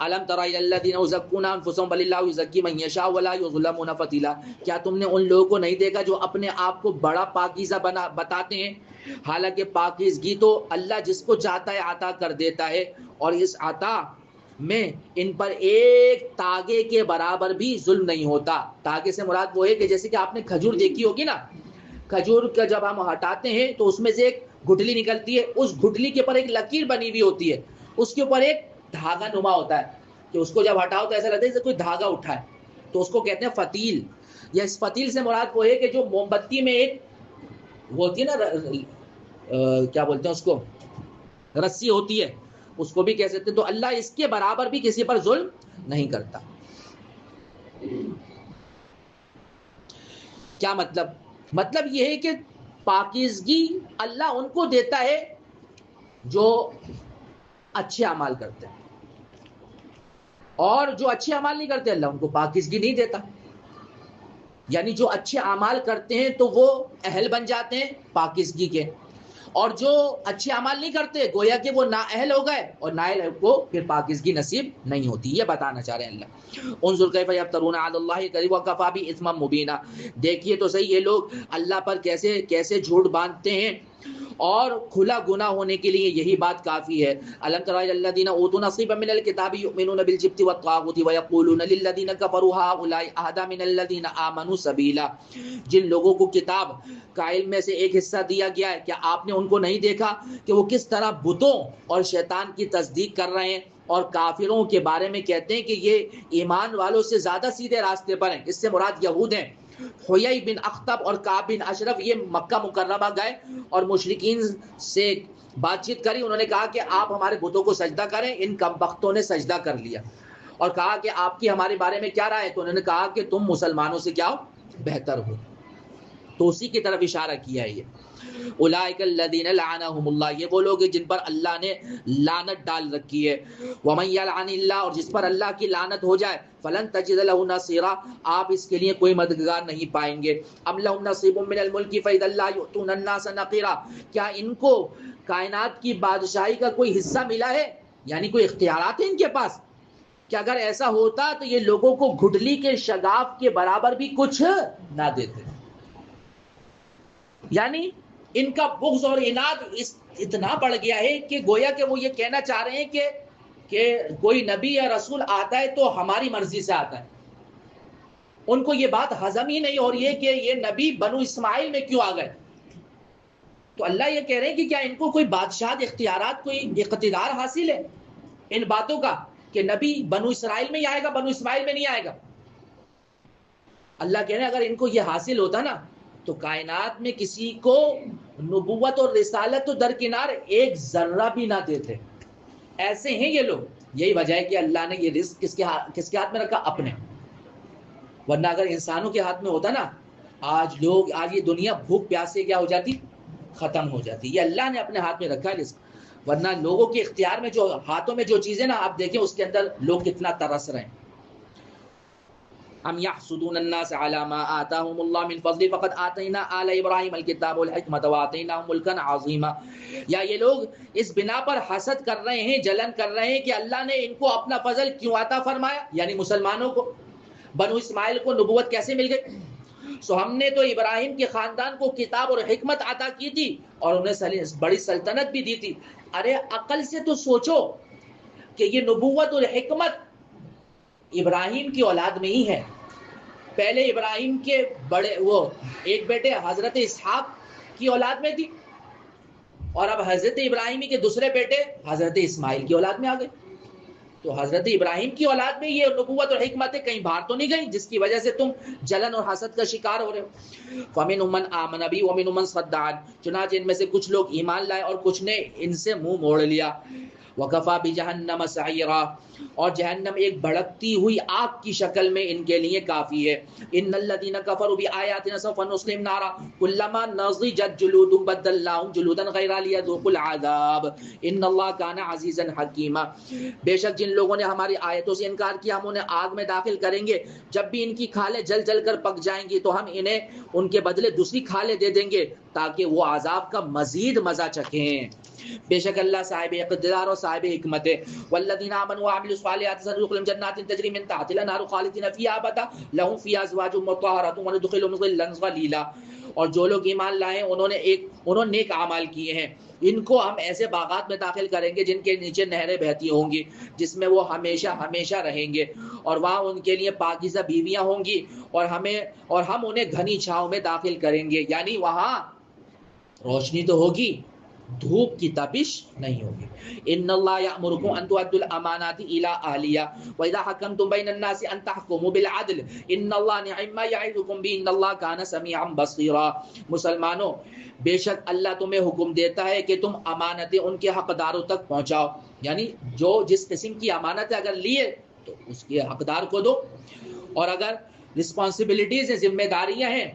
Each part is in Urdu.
الم تر الی الذین یزکون انفسهم بل اللہ یزکی من یشاء ولا یظلمون فتیلا، کیا تم نے ان لوگوں کو نہیں دیکھا جو اپنے آپ کو بڑا پاکیزہ بتاتے ہیں، حالانکہ پاکیزگی تو اللہ جس کو چاہتا ہے عطا کر دیتا ہے، اور اس عطا میں ان پر ایک تاگے کے برابر بھی ظلم نہیں ہوتا۔ تاگے سے مراد وہ ہے کہ جیسے کہ آپ نے کھجور دیکھی ہوگی نا، کھجور کا جب ہم ہٹاتے ہیں تو اس میں سے ایک گٹھلی نکلتی ہے، اس گٹھلی کے اوپر ایک لکیر بنی ہوئی ہوتی ہے، اس کے اوپر ایک دھاگا نما ہوتا ہے کہ اس کو جب ہٹاؤ تو ایسا لگتا ہے جیسے کوئی دھاگا اٹھا ہے، تو اس کو کہتے ہیں فتیل۔ یا اس فتیل سے مراد وہ ہے کہ جو موم بتی میں ایک وہ ہوتی ہے نا، کیا بولتے ہیں اس کو، رسی ہوتی ہے، اس کو بھی کہہ سکتے ہیں۔ تو اللہ اس کے برابر بھی کسی پر ظلم نہیں کرتا۔ کیا مطلب؟ مطلب یہ ہے کہ پاکیزگی اللہ ان کو دیتا ہے جو اچھے اعمال کرتے ہیں، اور جو اچھے اعمال نہیں کرتے اللہ ان کو پاکیزگی نہیں دیتا۔ یعنی جو اچھے اعمال کرتے ہیں تو وہ اہل بن جاتے ہیں پاکیزگی کے، اور جو اچھے اعمال نہیں کرتے گویا کہ وہ نااہل ہو گئے، اور نااہل کو پھر پاکیزگی نصیب نہیں ہوتی۔ یہ بتانا چاہ رہے ہیں اللہ۔ انظر کیف یفترون علی اللہ الکذب وکفی بہ اثما مبینا، دیکھیے تو صحیح یہ لوگ اللہ پر کیسے کیسے جھوٹ باندھتے ہیں، اور کھلا گناہ ہونے کے لیے یہی بات کافی ہے۔ الم تر الی الذین اوتوا نصیبا من الکتاب یؤمنون بالجبت والطاغوت ویقولون للذین کفروا هؤلاء اهدی من الذین آمنوا سبیلا، جن لوگوں کو کتاب کا علم میں سے ایک حصہ دیا گیا ہے، کیا آپ نے ان کو نہیں دیکھا کہ وہ کس طرح بتوں اور شیطان کی تصدیق کر رہے ہیں، اور کافروں کے بارے میں کہتے ہیں کہ یہ ایمان والوں سے زیادہ سیدھے راستے پر ہیں۔ اس سے مراد یہود ہیں۔ حیی بن اخطب اور کعب بن اشرف یہ مکہ مکرمہ گئے اور مشرکین سے بات چیت کری، انہوں نے کہا کہ آپ ہمارے بتوں کو سجدہ کریں، ان کم بختوں نے سجدہ کر لیا، اور کہا کہ آپ کی ہمارے بارے میں کیا رائے ہے، تو انہوں نے کہا کہ تم مسلمانوں سے کیا ہو، بہتر ہو۔ تو اسی کی طرف اشارہ کیا ہے یہ اولئک الذین لعنهم اللہ، یہ وہ لوگ ہیں جن پر اللہ نے لعنت ڈال رکھی ہے۔ ومن یلعن اللہ، اور جس پر اللہ کی لعنت ہو جائے، فلن تجد له نصیرا، آپ اس کے لیے کوئی مددگار نہیں پائیں گے۔ ام لهم نصیب من الملک فاذا لا یؤتون الناس نقیرا، کیا ان کو کائنات کی بادشاہی کا کوئی حصہ ملا ہے، یعنی کوئی اختیارات ہیں ان کے پاس؟ کہ اگر ایسا ہوتا تو یہ لوگوں کو گھٹلی کے شگاف کے برابر بھی کچھ نہ دیتے۔ یعنی ان کا بغض اور عناد اتنا بڑھ گیا ہے کہ گویا کہ وہ یہ کہنا چاہ رہے ہیں کہ کوئی نبی یا رسول آتا ہے تو ہماری مرضی سے آتا ہے۔ ان کو یہ بات ہضم ہی نہیں ہو رہی ہے کہ یہ نبی بنو اسماعیل میں کیوں آ گئے۔ تو اللہ یہ کہہ رہے ہیں کہ کیا ان کو کوئی بادشاہت، اختیارات، کوئی اقتدار حاصل ہے ان باتوں کا کہ نبی بنو اسرائیل میں ہی آئے گا، بنو اسماعیل میں نہیں آئے گا؟ اللہ کہہ رہے ہیں اگر ان کو یہ حاصل ہوتا نا تو کائنات میں کسی کو نبوت اور رسالت تو درکنار ایک ذرہ بھی نہ دیتے۔ ایسے ہیں یہ لوگ، یہی وجہ ہے کہ اللہ نے یہ رزق کس کے ہاتھ میں رکھا؟ اپنے۔ ورنہ اگر انسانوں کے ہاتھ میں ہوتا نا، آج یہ دنیا بھوک پیاس سے کیا ہو جاتی؟ ختم ہو جاتی۔ یہ اللہ نے اپنے ہاتھ میں رکھا ہے رزق، ورنہ لوگوں کے اختیار میں جو ہاتھوں میں جو چیزیں نا، آپ دیکھیں اس کے اندر لوگ کتنا ترس رہے ہیں۔ ام یحسدون الناس علی ما آتاهم اللہ من فضل فقد آتینا آل ابراہیم الکتاب والحکمت وآتیناہم ملکا عظیما، یا یہ لوگ اس بنا پر حسد کر رہے ہیں، جلن کر رہے ہیں کہ اللہ نے ان کو اپنا فضل کیوں عطا فرمایا، یعنی مسلمانوں کو، بنو اسماعیل کو نبوت کیسے مل گئی؟ سو ہم نے تو ابراہیم کے خاندان کو کتاب اور حکمت عطا کی تھی، اور انہیں بڑی سلطنت بھی دی تھی۔ ارے عقل سے تو سوچو کہ یہ نبوت اور حکمت ابراہیم کی اولاد میں ہی ہے۔ پہلے ابراہیم کے بڑے ایک بیٹے حضرت اسحاق کی اولاد میں تھی، اور اب حضرت ابراہیمی کے دوسرے بیٹے حضرت اسماعیل کی اولاد میں آ گئے۔ تو حضرت ابراہیم کی اولاد میں یہ نبوت اور حکمتیں کہیں باہر تو نہیں گئی جس کی وجہ سے تم جلن اور حسد کا شکار ہو رہے ہو۔ فَمِنْهُمْ مَنْ آمَنَ بِي وَمِنْهُمْ مَنْ صَدَّ عَنْ، چنانچہ ان میں سے کچھ لوگ ایمان لائے اور کچھ نے ان سے منہ موڑ لیا۔ وَكَفَى بِجَهَنَّمَ سَعِيرًا، اور جہنم ایک بھڑکتی ہوئی آگ کی شکل میں ان کے لیے کافی ہے۔ إِنَّ الَّذِينَ كَفَرُوا بِآيَاتِنَا سَوْفَ نُصْلِيهِمْ نَارًا كُلَّمَا نَضِجَتْ جُلُودُهُمْ بَدَّلْنَاهُمْ جُلُودًا غَيْرَهَا لِيَذُوقُوا الْعَذَابَ إِنَّ اللَّهَ كَانَ عَزِيزًا حَكِيمًا، بے شک جن لوگوں نے ہماری آیتوں سے انکار کیا ہم انہیں آگ میں داخل کریں گے، جب بھی ان کی کھالیں جل جل کر پک جائیں گی تو ہم انہیں ان کے بدلے دوسری کھالیں دے دیں گے تاکہ وہ عذاب کا مزید مزہ چکھیں۔ بے شک اللہ صاحب اقتدار اور صاحب حکمت ہے. والذین آمنوا وعملوا الصالحات سندخلهم جنات تجری من تحتها الانہار خالدین فیہا ابدا لهم فیہا ازواج مطہرۃ وندخلهم ظلا ظلیلا. اور جو لوگ ایمان لائے انہوں نے نیک اعمال کیے ہیں ان کو ہم ایسے باغات میں داخل کریں گے جن کے نیچے نہریں بہتی ہوں گی جس میں وہ ہمیشہ ہمیشہ رہیں گے اور وہاں ان کے لیے پاکیزہ بیویاں ہوں گی اور ہم انہیں گھنی چھاؤں میں داخل کریں گے. یعنی وہاں روشنی تو ہوگی دھوپ کی تپش نہیں ہوگی. ان اللہ یأمرکم ان تؤدوا الامانات الی اہلیہا واذا حکمتم بین الناس ان تحکموا بالعدل ان اللہ نعم ما یعظکم بہ ان اللہ کان سمیعا بصیرا. مسلمانوں بے شک اللہ تمہیں حکم دیتا ہے کہ تم امانتیں ان کے حقداروں تک پہنچاؤ. یعنی جو جس قسم کی امانتیں اگر لیے تو اس کے حقدار کو دو اور اگر رسپانسبلٹیز ہیں ذمہ داریاں ہیں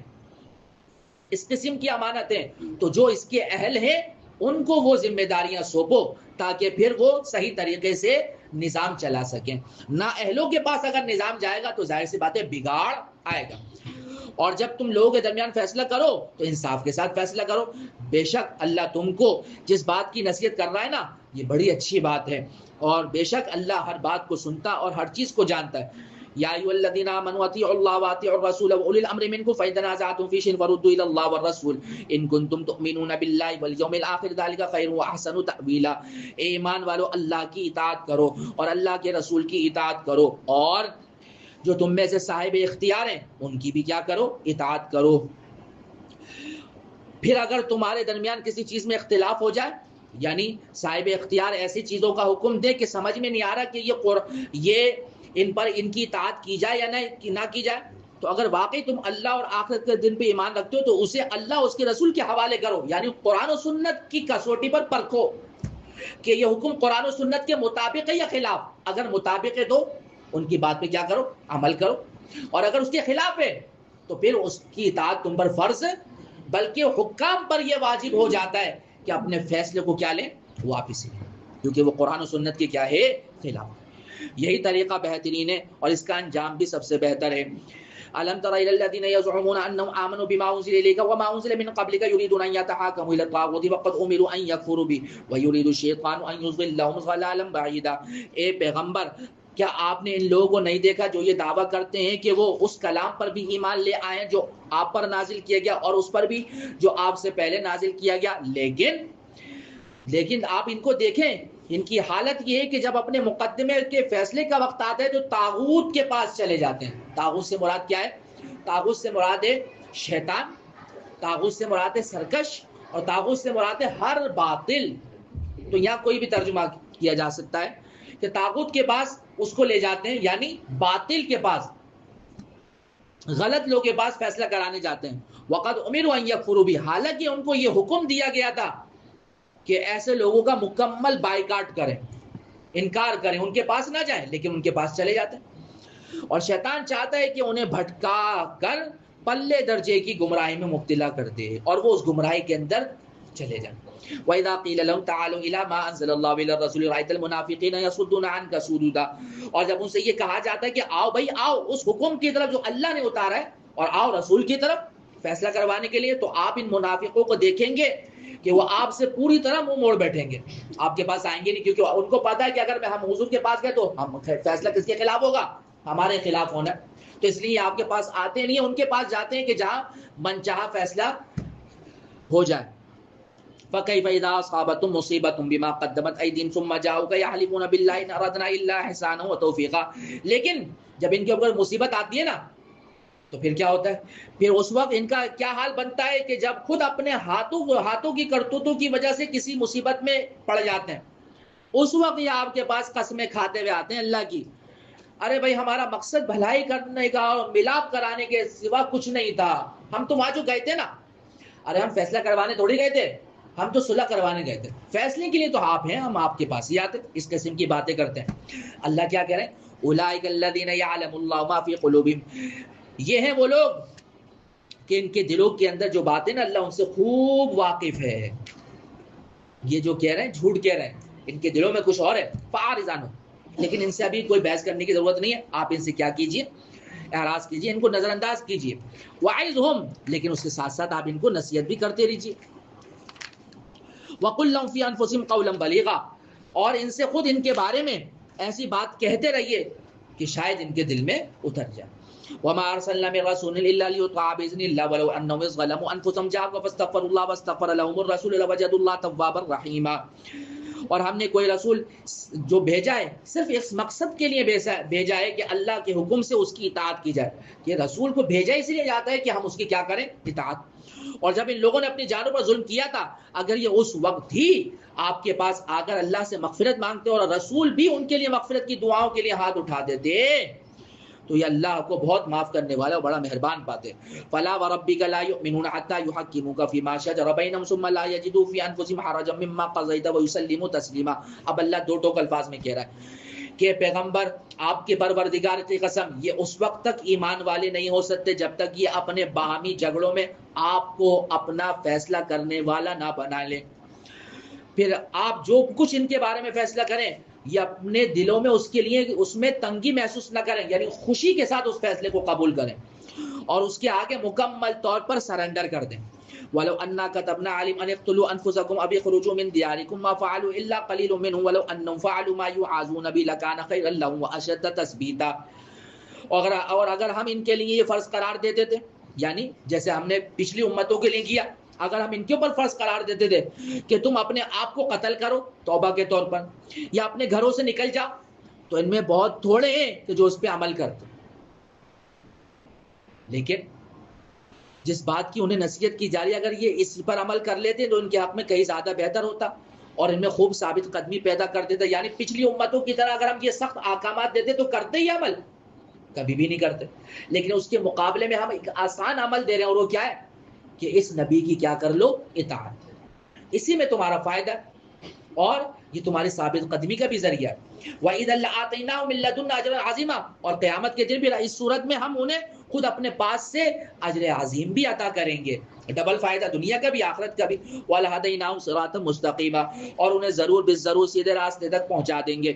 اس قسم کی امانتیں تو جو اس کے اہل ہیں ان کو وہ ذمہ داریاں سونپو تاکہ پھر وہ صحیح طریقے سے نظام چلا سکیں. نہ اہلوں کے پاس اگر نظام جائے گا تو ظاہر سی بات ہے بگاڑ آئے گا. اور جب تم لوگوں کے درمیان فیصلہ کرو تو انصاف کے ساتھ فیصلہ کرو. بے شک اللہ تم کو جس بات کی نصیحت کر رہا ہے نا یہ بڑی اچھی بات ہے اور بے شک اللہ ہر بات کو سنتا اور ہر چیز کو جانتا ہے. یا ایھا الذین آمنوا اطیعوا اللہ واطیعوا الرسول واولی الامر منکم فإن تنازعتم فی شیء فردوه الی اللہ والرسول ان کنتم تؤمنون باللہ والیوم الآخر ذلک خیر واحسن تأویلا. اے ایمان والو اللہ کی اطاعت کرو اور اللہ کے رسول کی اطاعت کرو اور جو تم میں سے صاحب اختیار ہیں ان کی بھی کیا کرو اطاعت کرو. پھر اگر تمہارے درمیان کسی چیز میں اختلاف ہو جائے یعنی صاحب اختیار ایسی چیزوں کا حکم دے کہ سمجھ میں نہیں آ رہا کہ یہ ان پر ان کی اطاعت کی جائے یا نہ کی جائے تو اگر واقعی تم اللہ اور آخرت کے دن پہ ایمان رکھتے ہو تو اسے اللہ اس کے رسول کے حوالے کرو. یعنی قرآن و سنت کی کسوٹی پر پرکھو کہ یہ حکم قرآن و سنت کے مطابق ہے یا خلاف. اگر مطابق ہے تو ان کی بات پہ کیا کرو عمل کرو اور اگر اس کے خلاف ہے تو پھر اس کی اطاعت تم پر فرض ہے بلکہ حکام پر یہ واجب ہو جاتا ہے کہ اپنے فیصلے کو کیا لیں واپس لیں کیونکہ وہ قرآن و سنت کے کیا ہے خلاف. یہی طریقہ بہترین ہے اور اس کا انجام بھی سب سے بہتر ہے. ألم تر إلى الذين يزعمون أنهم آمنوا بما أنزل إليك وما أنزل من قبلك يريدون أن يتحاكموا إلى الطاغوت وقد أمروا أن يكفروا به ويريد الشيطان أن يضلهم ضلالا بعيدا. اے پیغمبر کیا آپ نے ان لوگوں کو نہیں دیکھا جو یہ دعویٰ کرتے ہیں کہ وہ اس کلام پر بھی ایمان لے آئے ہیں جو آپ پر نازل کیا گیا اور اس پر بھی جو آپ سے پہلے نازل کیا گیا لیکن آپ ان کو دیکھیں ان کی حالت یہ ہے کہ جب اپنے مقدمے کے فیصلے کا وقت آتا ہے تو طاغوت کے پاس چلے جاتے ہیں. طاغوت سے مراد کیا ہے؟ طاغوت سے مراد ہے شیطان, طاغوت سے مراد ہے سرکش اور طاغوت سے مراد ہے ہر باطل. تو یہاں کوئی بھی ترجمہ کیا جا سکتا ہے کہ طاغوت کے پاس اس کو لے جاتے ہیں یعنی باطل کے پاس غلط لوگوں کے پاس فیصلہ کرانے جاتے ہیں. وقد امروا ان یکفروا بھی حالانکہ ان کو یہ حکم دیا گیا تھا کہ ایسے لوگوں کا مکمل بائیکاٹ کریں انکار کریں ان کے پاس نہ جائیں لیکن ان کے پاس چلے جاتے ہیں. اور شیطان چاہتا ہے کہ انہیں بھٹکا کر پلے درجے کی گمراہی میں مبتلا کر دے اور وہ اس گمراہی کے اندر چلے جائیں. وَإِذَا قِيلَ لَهُمْ تَعَالَوْا إِلَىٰ مَا أَنزَلَ اللَّهُ وَإِلَى الرَّسُولِ رَأَيْتَ الْمُنَافِقِينَ يَصُدُّونَ عَنكَ صُدُودًا. اور جب ان سے یہ کہا جاتا ہے کہ آؤ بھائی آؤ اس حکم کی طرف جو اللہ نے اتارا ہے اور آؤ رسول کی طرف فیصلہ کروانے کے لیے تو آپ ان منافقوں کو دیکھیں گے کہ وہ آپ سے پوری طرح منہ موڑ بیٹھیں گے آپ کے پاس آئیں گے نہیں کیونکہ ان کو پتا ہے کہ اگر ہم حضور کے پاس گئے تو ہم فیصلہ کس کے خلاف ہوگا ہمارے خلاف ہونا تو اس لیے آپ کے پاس آتے نہیں ان کے پاس جاتے ہیں کہ جہاں من چاہا فیصلہ ہو جائے. فَكَيْفَ إِذَا أَصَابَتْهُم مُّصِيبَةٌ بِمَا قَدَّمَتْ أَيْدِيهِمْ ثُمَّ جَاءُوكَ يَحْلِفُونَ بِاللَّهِ إِنْ أَرَدْنَا إِلَّا إِحْسَانًا وَتَوْفِيقًا. لیکن جب ان کے اوپر مصیبت آتی ہے نا تو پھر کیا ہوتا ہے پھر اس وقت ان کا کیا حال بنتا ہے کہ جب خود اپنے ہاتھوں کی کرتوتوں کی وجہ سے کسی مصیبت میں پڑ جاتے ہیں اس وقت یہ آپ کے پاس قسمیں کھاتے ہوئے آتے ہیں اللہ کی ارے بھائی ہمارا مقصد بھلائی کرنے کا اور ملاپ کرانے کے سوا کچھ نہیں تھا ہم تو وہاں جو گئے تھے نا ارے ہم فیصلہ کروانے تھوڑی گئے تھے ہم تو صلح کروانے گئے تھے فیصلے کے لیے تو آپ ہیں ہم آپ کے پاس ہی آتے اس قسم کی باتیں کرتے ہیں. اللہ کیا کہہ رہے ہیں اولئک الذین یعلم اللہ ما فی قلوبہم یہ ہیں وہ لوگ کہ ان کے دلوں کے اندر جو باتیں نا اللہ ان سے خوب واقف ہے. یہ جو کہہ رہے ہیں جھوٹ کہہ رہے ہیں ان کے دلوں میں کچھ اور ہے فارزانو لیکن ان سے ابھی کوئی بحث کرنے کی ضرورت نہیں ہے آپ ان سے کیا کیجئے اعراض کیجئے ان کو نظر انداز کیجئے. وعظہم لیکن اس کے ساتھ ساتھ آپ ان کو نصیحت بھی کرتے رہیے. وَقُلْ لَهُمْ فِي أَنفُسِهِمْ قَوْلًا بَلِيغًا، اور ان سے خود ان کے بارے میں ایسی بات کہتے رہیے کہ شاید ان کے دل میں اتر جائے. وَمَا أَرْسَلْنَا مِن رَّسُولٍ إِلَّا لِيُطَاعَ بِإِذْنِ اللَّهِ وَلَوْ أَنَّهُمْ إِذْ ظَلَمُوا أَنفُسَهُمْ جَاءُوكَ فَاسْتَغْفَرُوا اللَّهَ وَاسْتَغْفَرَ لَهُمُ الرَّسُولُ لَوَجَدُوا اللَّهَ تَوَّابًا رَّحِيمًا. اور ہم نے کوئی رسول جو بھیجا ہے صرف اس مقصد کے لیے بھیجا ہے کہ اللہ کے حکم سے اس کی اطاعت کی جائے. یہ رسول کو بھیجا اس لیے جاتا ہے کہ ہم اس کی کیا کریں؟ اطاعت. اور جب ان لوگوں نے اپنی جانوں پر ظلم کیا تھا، اگر یہ اس وقت ہی آپ کے پاس آ کر اللہ سے مغفرت مانگتے اور رسول بھی ان کے لیے مغفرت کی دعاؤں کے لیے ہاتھ اٹھا دیتے تو یہ اللہ کو بہت معاف کرنے والا اور بڑا مہربان پاتے. فَلَا وَرَبِّكَ لَا يُؤْمِنُونَ حَتَّى يُحَكِّمُوكَ فِي مَا شَجَرَ بَيْنَهُمْ ثُمَّ لَا يَجِدُوا فِي أَنفُسِهِمْ حَرَجًا مِّمَّا قَضَيْتَ وَيُسَلِّمُوا تَسْلِيمًا. اب اللہ دو ٹوک الفاظ میں کہہ رہا ہے کہ پیغمبر آپ کے پروردگار کی قسم یہ اس وقت تک ایمان والے نہیں ہو سکتے جب تک یہ اپنے باہمی جھگڑوں میں آپ کو اپنا فیصلہ کرنے والا نہ بنا لیں. پھر آپ جو کچھ ان کے بارے میں فیصلہ کریں یہ اپنے دلوں میں اس کے لیے اس میں تنگی محسوس نہ کریں، یعنی خوشی کے ساتھ اس فیصلے کو قبول کریں اور اس کے آگے مکمل طور پر سرنڈر کر دیں. وَلَوْ أَنَّا كَتَبْنَا عَلَيْهِمْ أَنِ اقْتُلُوا أَنفُسَكُمْ أَوْ اخْرُجُوا مِنْ دِيَارِكُمْ مَا فَعَلُوا إِلَّا قَلِيلٌ مِّنْهُمْ وَلَوْ أَنَّهُمْ فَعَلُوا مَا يُوعَظُونَ بِهِ لَكَانَ خَيْرًا لَّهُمْ وَأَشَدَّ تَثْبِيتًا. اور اگر ہم ان کے لیے یہ فرض قرار دیتے تھے، یعنی جیسے ہم نے پچھلی امتوں کے لیے کیا، اگر ہم ان کے اوپر فرض قرار دیتے تھے کہ تم اپنے آپ کو قتل کرو توبہ کے طور پر یا اپنے گھروں سے نکل جاؤ، تو ان میں بہت تھوڑے ہیں کہ جو اس پہ عمل کرتے. لیکن جس بات کی انہیں نصیحت کی جا رہی ہے اگر یہ اس پر عمل کر لیتے تو ان کے حق میں کہیں زیادہ بہتر ہوتا اور ان میں خوب ثابت قدمی پیدا کر دیتا. یعنی پچھلی امتوں کی طرح اگر ہم یہ سخت احکامات دیتے تو کرتے ہی عمل؟ کبھی بھی نہیں کرتے. لیکن اس کے مقابلے میں ہم ایک آسان عمل دے رہے ہیں اور وہ کیا ہے کہ اس نبی کی کیا کر لو؟ اطاعت. اسی میں تمہارا فائدہ اور یہ تمہاری ثابت قدمی کا بھی ذریعہ ہے. وَإِذًا لَّآتَيْنَاهُم مِّن لَّدُنَّا أَجْرًا عَظِيمًا، اور قیامت کے دن بھی اس صورت میں ہم انہیں خود اپنے پاس سے اجر عظیم بھی عطا کریں گے. ڈبل فائدہ دنیا کا بھی آخرت کا بھی. وَلَهَدَيْنَاهُمْ صِرَاطًا مُسْتَقِيمًا، اور انہیں ضرور سیدھے راستے تک پہنچا دیں گے.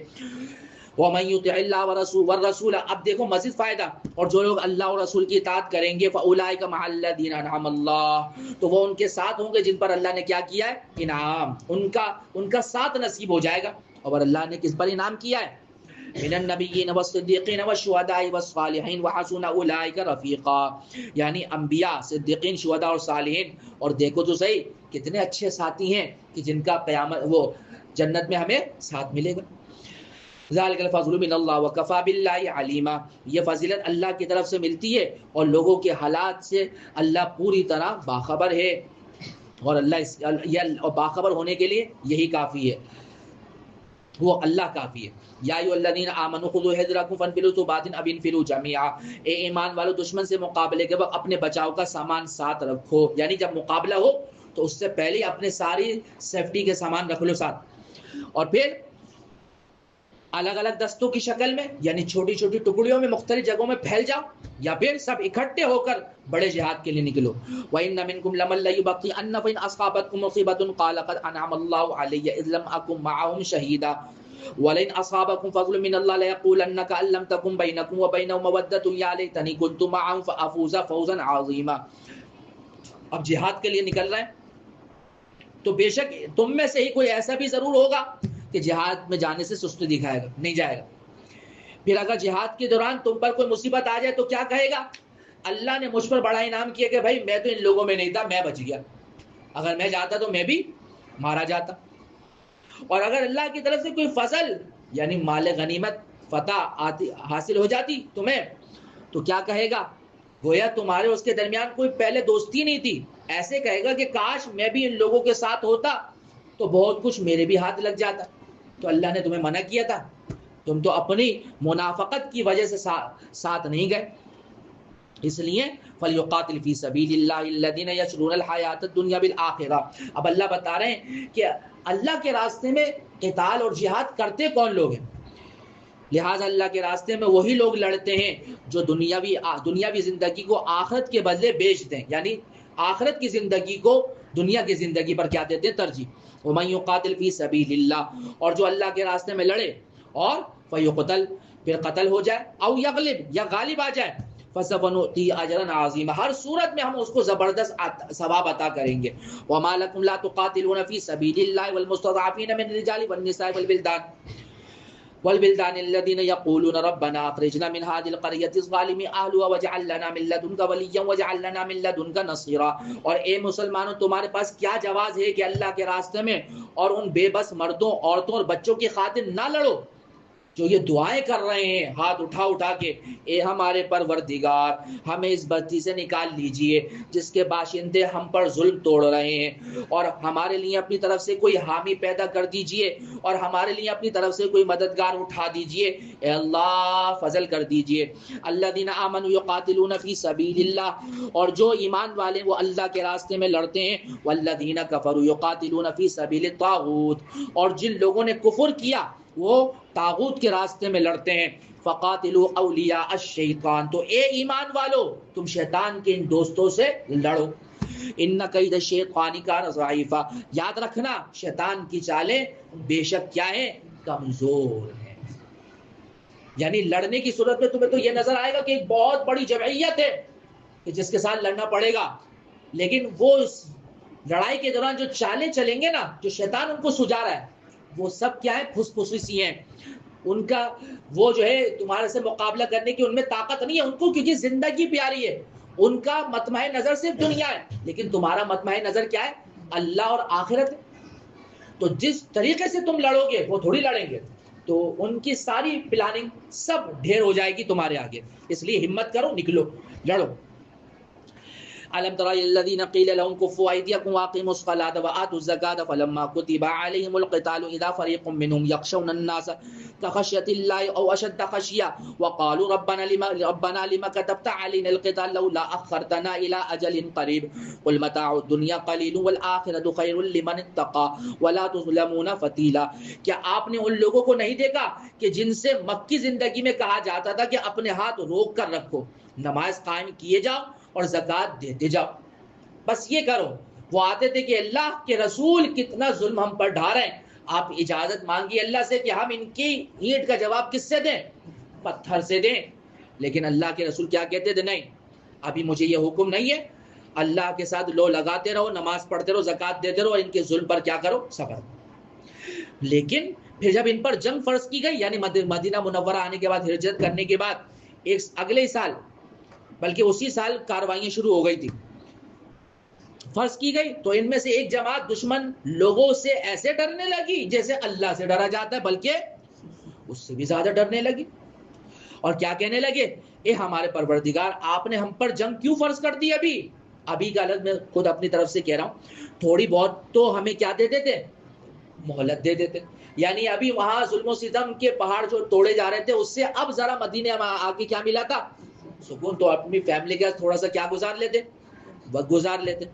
وَمَن يُطِعِ اللَّهَ وَالرَّسُولَ، اب دیکھو مزید فائدہ، اور جو لوگ اللہ اور رسول کی اطاعت کریں گے فَأُولَٰئِكَ مَعَ الَّذِينَ أَنْعَمَ اللَّهُ، تو وہ ان کے ساتھ ہوں گے جن پر اللہ نے کیا کیا ہے؟ انعام. ان کا ساتھ نصیب ہو جائے گا. اور اللہ نے کس پر انعام کیا ہے؟ من النبیین والصدیقین والشہداء والصالحین وحسن اولئک رفیقا، یعنی انبیاء، صدیقین، شہداء اور صالحین. اور دیکھو تو صحیح کتنے اچھے ساتھی ہیں کہ جن کا قیامت وہ جنت میں ہمیں ساتھ ملے گا. ذالک الفضل من اللہ وکفی باللہ علیما، یہ فضیلت اللہ کی طرف سے ملتی ہے اور لوگوں کے حالات سے اللہ پوری طرح باخبر ہے. اور اللہ باخبر ہونے کے لیے یہی کافی ہے، وہ اللہ کافی ہے. یا ایھا الذین آمنوا خذوا حذرکم فانفروا ثبات او انفروا جمیعا، اے ایمان والو دشمن سے مقابلے کے وقت اپنے بچاؤ کا سامان ساتھ رکھو. یعنی جب مقابلہ ہو تو اس سے پہلے اپنے ساری سیفٹی کے سامان رکھ لو ساتھ، اور پھر الگ الگ دستوں کی شکل میں، یعنی چھوٹی چھوٹی ٹکڑیوں میں مختلف جگہوں میں پھیل جاؤ، یا پھر سب اکٹھے ہو کر بڑے جہاد کے لیے نکلو. وَإِنَّ مِنكُمْ لَمَن لَّيُبَطِّئَنَّ فَإِنْ أَصَابَتْكُمْ مُصِيبَةٌ قَالَ قَدْ أَنْعَمَ اللَّهُ عَلَيَّ إِذْ لَمْ أَكُن مَّعَهُمْ شَهِيدًا وَلَئِنْ أَصَابَكُمْ فَضْلٌ مِّنَ اللَّهِ لَيَقُولَنَّ كَأَن لَّمْ تَكُن بَيْنَكُمْ وَبَيْنَهُ مَوَدَّةٌ يَا لَيْتَنِي كُنتُ مَعَهُمْ فَأَفُوزَ فَوْزًا عَظِيمًا. اب جہاد کے لیے نکل رہے ہیں تو بے شک تم میں سے ہی کوئی ایسا بھی ضرور ہوگا کہ جہاد میں جانے سے سستی دکھائے گا، نہیں جائے گا. پھر اگر جہاد کے دوران تم پر کوئی مصیبت آ جائے تو کیا کہے گا؟ اللہ نے مجھ پر بڑا انعام کیا کہ بھائی میں تو ان لوگوں میں نہیں تھا، میں بچ گیا، اگر میں جاتا تو میں بھی مارا جاتا. اور اگر اللہ کی طرف سے کوئی فضل یعنی مال غنیمت، فتح حاصل ہو جاتی تمہیں تو کیا کہے گا؟ گویا تمہارے اس کے درمیان کوئی پہلے دوستی نہیں تھی. ایسے کہے گا کہ کاش میں بھی ان لوگوں کے ساتھ ہوتا تو بہت کچھ میرے بھی ہاتھ لگ جاتا. تو اللہ نے تمہیں منع کیا تھا، تم تو اپنی منافقت کی وجہ سے ساتھ نہیں گئے. اس لیے فَلْيُقَاتِلْ فِي سَبِيلِ اللَّهِ الَّذِينَ يَشْرُونَ الْحَيَاةَ الدُّنْيَا بِالْآخِرَةِ. اب اللہ بتا رہے ہیں کہ اللہ کے راستے میں قتال اور جہاد کرتے کون لوگ ہیں. لہٰذا اللہ کے راستے میں وہی لوگ لڑتے ہیں جو دنیاوی زندگی کو آخرت کے بدلے بیچ دیں، یعنی آخرت کی زندگی کو دنیا کی زندگی پر کیا دیتے ہیں؟ ترجیح. وَمَن يُقَاتِلْ فِي سَبِيلِ اللَّهِ، اور جو اللہ کے راستے میں لڑے اور فَيُقْتَلْ، پھر قتل ہو جائے، او یغلب، یا غالب آ جائے، فسوف نؤتی اجرا عظیما، ہر صورت میں ہم اس کو زبردست ثواب عطا کریں گے. وما لکم لا تقاتلون فی سبیل اللہ والمستضعفین من الرجال والنساء والبلدان الذين يقولون ربنا اخرجنا من هذه القرية الظالم اهلها واجعل لنا من لدنك وليا واجعل لنا من لدنك نصيرا. اور اے مسلمانوں تمہارے پاس کیا جواز ہے کہ اللہ کے راستے میں اور ان بے بس مردوں عورتوں اور بچوں کی خاطر نہ لڑو جو یہ دعائیں کر رہے ہیں ہاتھ اٹھا اٹھا کے، اے ہمارے پروردگار ہمیں اس بستی سے نکال لیجئے جس کے باشندے ہم پر ظلم توڑ رہے ہیں، اور ہمارے لیے اپنی طرف سے کوئی حامی پیدا کر دیجئے اور ہمارے لیے اپنی طرف سے کوئی مددگار اٹھا دیجئے، اے اللہ فضل کر دیجئے. الذین آمنوا یقاتلون فی سبیل اللہ، اور جو ایمان والے وہ اللہ کے راستے میں لڑتے ہیں. والذین کفروا یقاتلون فی سبیل الطاغوت، اور جن لوگوں نے کفر کیا وہ طاغوت کے راستے میں لڑتے ہیں. فقاتلوا اولیاء الشیطان، تو اے ایمان والو تم شیطان کے ان دوستوں سے لڑو. ان کید الشیطان کان ضعیفا، یاد رکھنا شیطان کی چالیں بے شک کیا ہیں، کمزور ہیں. یعنی لڑنے کی صورت میں تمہیں تو یہ نظر آئے گا کہ ایک بہت بڑی جمعیت ہے کہ جس کے ساتھ لڑنا پڑے گا، لیکن وہ اس لڑائی کے دوران جو چالیں چلیں گے نا، جو شیطان ان کو سجا رہا ہے، وہ سب کیا ہے، پھس پھسی سی ہیں. ان کا وہ جو ہے تمہارے سے مقابلہ کرنے کی ان میں طاقت نہیں ہے ان کو، کیونکہ زندگی پیاری ہے. ان کا مطمع نظر صرف دنیا ہے، لیکن تمہارا مطمع نظر کیا ہے، اللہ اور آخرت. تو جس طریقے سے تم لڑو گے وہ تھوڑی لڑیں گے، تو ان کی ساری پلاننگ سب ڈھیر ہو جائے گی تمہارے آگے. اس لیے ہمت کرو، نکلو، لڑو. ألم تر إلى الذين قيل لهم كفوا أيديكم وأقيموا الصلاة وآتوا الزكاة فلما كتب عليهم القتال إذا فريق منهم يخشون الناس كخشية الله أو أشد خشية وقالوا ربنا لما كتبت علينا القتال لولا أخرتنا إلى أجل قريب قل متاع الدنيا قليل والآخرة خير لمن اتقى ولا تظلمون فتيلا. کیا آپ نے ان لوگوں کو نہیں دیکھا کہ جن سے مکی زندگی میں کہا جاتا تھا کہ اپنے ہاتھ روک کر رکھو، نماز قائم کیے جاؤ اور زکوٰۃ دیتے جاؤ، بس یہ کرو. وہ آتے تھے کہ اللہ کے رسول کتنا ظلم ہم پر ڈھا رہے ہیں، آپ اجازت مانگی اللہ سے کہ ہم ان کی اینٹ کا جواب کس سے دیں، پتھر سے دیں. لیکن اللہ کے رسول کیا کہتے تھے، نہیں ابھی مجھے یہ حکم نہیں ہے، اللہ کے ساتھ لو لگاتے رہو، نماز پڑھتے رہو، زکوٰۃ دیتے رہو، ان کے ظلم پر کیا کرو، صبر. لیکن پھر جب ان پر جنگ فرض کی گئی، یعنی مدینہ منورہ آنے کے بعد، ہجرت کرنے کے بعد ایک اگلے سال بلکہ اسی سال کاروائیاں شروع ہو گئی تھی، فرض کی گئی، تو ان میں سے ایک جماعت دشمن لوگوں سے ایسے ڈرنے لگی جیسے اللہ سے ڈرا جاتا ہے، بلکہ اس سے بھی زیادہ ڈرنے لگی. اور کیا کہنے لگے، اے ہمارے پروردگار آپ نے ہم پر جنگ کیوں فرض کر دی؟ ابھی کا الگ میں خود اپنی طرف سے کہہ رہا ہوں، تھوڑی بہت تو ہمیں کیا دے دیتے، مہلت دے دیتے. یعنی ابھی وہاں ظلم و ستم کے پہاڑ جو توڑے جا رہے تھے، اس سے اب ذرا مدینے آ کے کیا ملا تھا، سکون. تو اپنی فیملی کے تھوڑا سا کیا گزار لیتے، وقت گزار لیتے.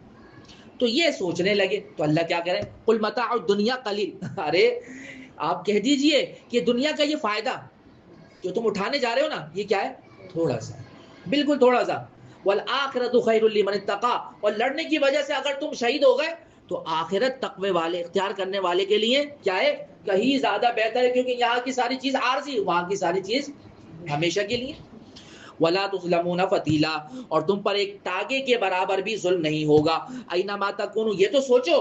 تو یہ سوچنے لگے، تو اللہ کیا کرے، قل متاع الدنیا قلیل، ارے آپ کہہ دیجئے کہ دنیا کا یہ فائدہ جو تم اٹھانے جا رہے ہو نا، یہ کیا ہے، تھوڑا سا، بالکل تھوڑا سا. والآخرۃ خیر لمن اتقى، اور لڑنے کی وجہ سے اگر تم شہید ہو گئے تو آخرت تقوی والے اختیار کرنے والے کے لیے کیا ہے، کہیں زیادہ بہتر ہے، کیونکہ یہاں کی ساری چیز عارضی، وہاں کی ساری چیز ہمیشہ کے لیے. ولا تظلمون فتیلا، اور تم پر ایک تاگے کے برابر بھی ظلم نہیں ہوگا. اینما تکونوا، یہ تو سوچو،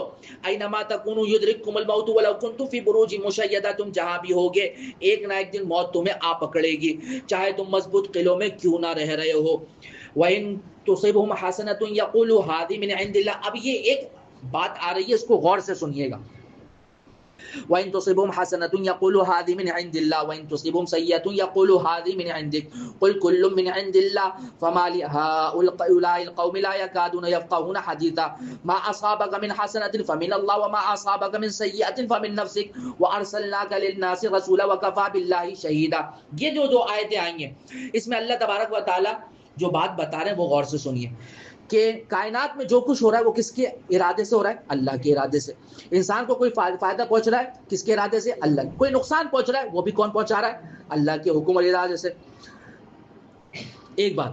اینما تکونوا یدرککم الموت ولو کنتم فی بروج مشیدہ، تم جہاں بھی ہوگے ایک نہ ایک دن موت تمہیں آ پکڑے گی، چاہے تم مضبوط قلعوں میں کیوں نہ رہ رہے ہو. وَإِن تُصِبْهُمْ حَسَنَةٌ يَقُولُوا هَٰذِهِ مِنْ عِندِ اللَّهِ. اب یہ ایک بات آ رہی ہے، اس کو غور سے سنیے گا. وَإِن تُصِبْهُمْ حَسَنَةٌ يَقُولُوا هَٰذِهِ مِنْ عِندِ اللَّهِ وَإِن تُصِبْهُمْ سَيِّئَةٌ يَقُولُوا هَٰذِهِ مِنْ عِندِكَ قُلْ كُلٌّ مِنْ عِندِ اللَّهِ فَمَا لِهَٰؤُلَاءِ الْقَوْمِ لَا يَكَادُونَ يَفْقَهُونَ حَدِيثًا مَا أَصَابَكَ مِنْ حَسَنَةٍ فَمِنَ اللَّهِ وَمَا أَصَابَكَ مِنْ سَيِّئَةٍ فَمِنْ نَفْسِكَ وَأَرْسَلْنَاكَ لِلنَّاسِ رَسُولًا وَكَفَىٰ بِاللَّهِ شَهِيدًا. یہ جو دو آیتیں آئیں گے، اس میں اللہ تبارک و تعالیٰ جو بات بتا رہے ہیں وہ غور سے سنیے کہ کائنات میں جو کچھ ہو رہا ہے وہ کس کے ارادے سے ہو رہا ہے، اللہ کے ارادے سے. انسان کو کوئی فائدہ پہنچ رہا ہے، کس کے ارادے سے، اللہ. کوئی نقصان پہنچ رہا ہے، وہ بھی کون پہنچا رہا ہے، اللہ کے حکم اور ارادے سے. ایک بات،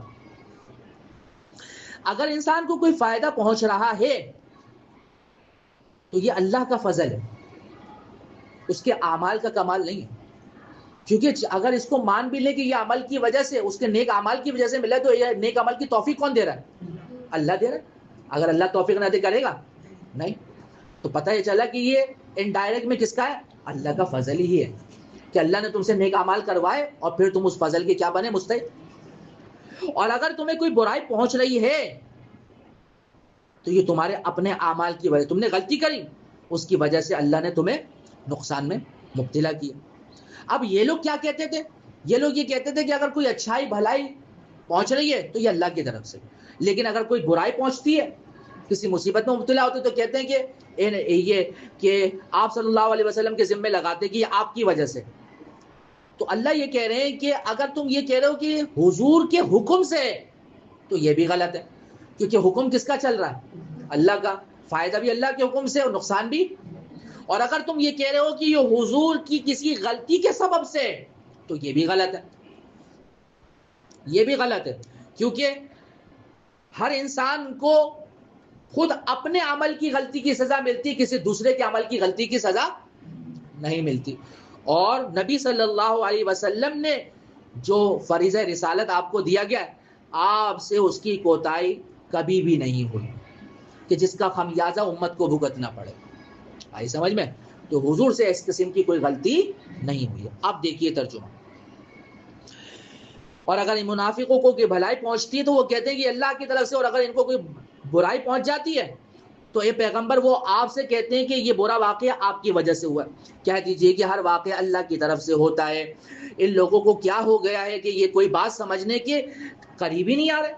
اگر انسان کو کوئی فائدہ پہنچ رہا ہے تو یہ اللہ کا فضل ہے، اس کے اعمال کا کمال نہیں ہے. کیونکہ اگر اس کو مان بھی لے کہ یہ عمل کی وجہ سے، اس کے نیک اعمال کی وجہ سے ملا، تو یہ نیک عمل کی توفیق کون دے رہا ہے؟ اللہ دے رہا ہے. اگر اللہ توفیق نہ دے کرے گا نہیں. تو پتہ یہ چلا کہ یہ انڈائریکٹ میں کس کا ہے؟ اللہ کا فضل ہی ہے کہ اللہ نے تم سے نیک اعمال کروائے اور پھر تم اس فضل کے کیا بنے؟ مستحق. اور اگر تمہیں کوئی برائی پہنچ رہی ہے تو یہ تمہارے اپنے اعمال کی وجہ، تم نے غلطی کری، اس کی وجہ سے اللہ نے تمہیں نقصان میں مبتلا کیا. اب یہ لوگ کیا کہتے تھے؟ یہ لوگ یہ کہتے تھے کہ اگر کوئی اچھائی بھلائی پہنچ رہی ہے تو یہ اللہ کی طرف سے، لیکن اگر کوئی برائی پہنچتی ہے، کسی مصیبت میں مبتلا ہوتے، تو کہتے ہیں کہ یہ کہ آپ صلی اللہ علیہ وسلم کے ذمہ لگاتے کہ یہ آپ کی وجہ سے. تو اللہ یہ کہہ رہے ہیں کہ اگر تم یہ کہہ رہے ہو کہ حضور کے حکم سے، تو یہ بھی غلط ہے، کیونکہ حکم کس کا چل رہا ہے؟ اللہ کا. فائدہ بھی اللہ کے حکم سے اور نقصان بھی. اور اگر تم یہ کہہ رہے ہو کہ یہ حضور کی کسی غلطی کے سبب سے، تو یہ بھی غلط ہے. یہ بھی غلط ہے، کیونکہ ہر انسان کو خود اپنے عمل کی غلطی کی سزا ملتی، کسی دوسرے کے عمل کی غلطی کی سزا نہیں ملتی. اور نبی صلی اللہ علیہ وسلم نے جو فریضہ رسالت آپ کو دیا گیا ہے، آپ سے اس کی کوتاہی کبھی بھی نہیں ہوئی کہ جس کا خمیازہ امت کو بھگتنا پڑے. آئی سمجھ میں؟ تو حضور سے اس قسم کی کوئی غلطی نہیں ہوئی. اب دیکھیے ترجمہ. اور اگر ان منافقوں کو کوئی بھلائی پہنچتی ہے تو وہ کہتے ہیں کہ اللہ کی طرف سے، اور اگر ان کو کوئی برائی پہنچ جاتی ہے تو اے پیغمبر وہ آپ سے کہتے ہیں کہ یہ برا واقعہ آپ کی وجہ سے ہوا. کہہ دیجئے کہ ہر واقعہ اللہ کی طرف سے ہوتا ہے. ان لوگوں کو کیا ہو گیا ہے کہ یہ کوئی بات سمجھنے کے قریب ہی نہیں آ رہے،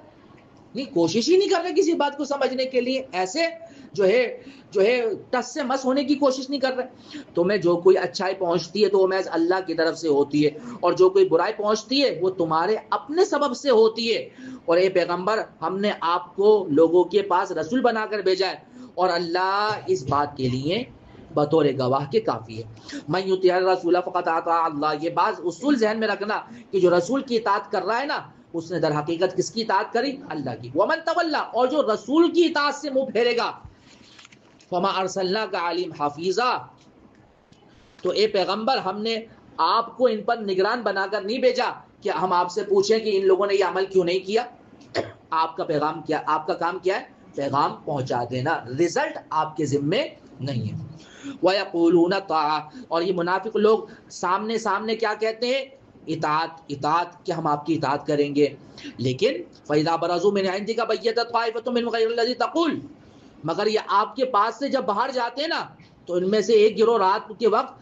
نہیں کوشش ہی نہیں کر رہے کسی بات کو سمجھنے کے لیے. ایسے جو ہے ٹس سے مس ہونے کی کوشش نہیں کر رہے. تمہیں جو کوئی اچھائی پہنچتی ہے تو وہ محض اللہ کی طرف سے ہوتی ہے، اور جو کوئی برائی پہنچتی ہے وہ تمہارے اپنے سبب سے ہوتی ہے. اور اے پیغمبر ہم نے آپ کو لوگوں کے پاس رسول بنا کر بھیجا ہے، اور اللہ اس بات کے لیے بطور گواہ کے کافی ہے. من یطیع الرسول فقد اطاع اللہ. یہ بات اصول ذہن میں رکھنا کہ جو رسول کی اطاعت کر رہا ہے نا، اس نے در حقیقت کس کی اطاعت کری؟ اللہ کی. ومن تولی، اور جو رسول کی اطاعت سے منہ پھیرے گا، فما ارسلناک علیہم حفیظا، تو اے پیغمبر ہم نے آپ کو ان پر نگران بنا کر نہیں بھیجا کہ ہم آپ سے پوچھیں کہ ان لوگوں نے یہ عمل کیوں نہیں کیا. آپ کا پیغام کیا، آپ کا کام کیا ہے؟ پیغام پہنچا دینا. رزلٹ آپ کے ذمے نہیں ہے. وَيَقُولُونَ طَاعَةٌ، اور یہ منافق لوگ سامنے کیا کہتے ہیں؟ اطاعت کہ ہم آپ کی اطاعت کریں گے. لیکن فَإِذَا بَرَزُوا مِنْ عِنْدِكَ بَيَّتَتْ طَائِفَةٌ مِّنْهُمْ غَيْرَ الَّذِي تَقُولُ، مگر یہ آپ کے پاس سے جب باہر جاتے ہیں نا، تو ان میں سے ایک گروہ رات کے وقت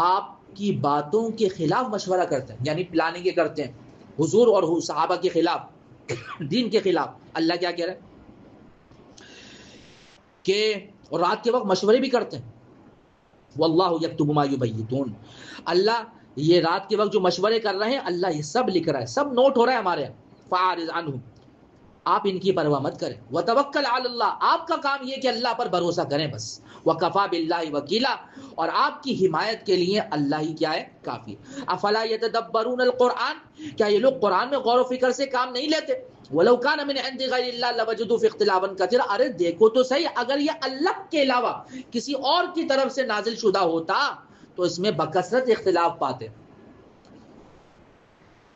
آپ کی باتوں کے خلاف مشورہ کرتے ہیں، یعنی پلاننگ کرتے ہیں حضور اور صحابہ کے خلاف، دین کے خلاف. اللہ کیا کہہ رہا ہے کہ رات کے وقت مشورے بھی کرتے ہیں. واللہ یکتب ما یبیتون، اللہ یہ رات کے وقت جو مشورے کر رہے ہیں اللہ یہ سب لکھ رہا ہے، سب نوٹ ہو رہا ہے ہمارے یہاں. فاعرض عنہم، آپ ان کی پرواہ مت کریں. وتوکل علی اللہ، آپ کا کام یہ کہ اللہ پر بھروسہ کریں بس. وکفا باللہ وکیلا، اور آپ کی حمایت کے لیے اللہ ہی کیا ہے؟ کافی. افلا یتدبرون القرآن، کیا یہ لوگ قرآن میں غور و فکر سے کام نہیں لیتے؟ ولو کان من عند غیر اللہ لوجدوا فی اختلافا کثیرا، ارے دیکھو تو صحیح، اگر یہ اللہ کے علاوہ کسی اور کی طرف سے نازل شدہ ہوتا تو اس میں بکثرت اختلاف پاتے.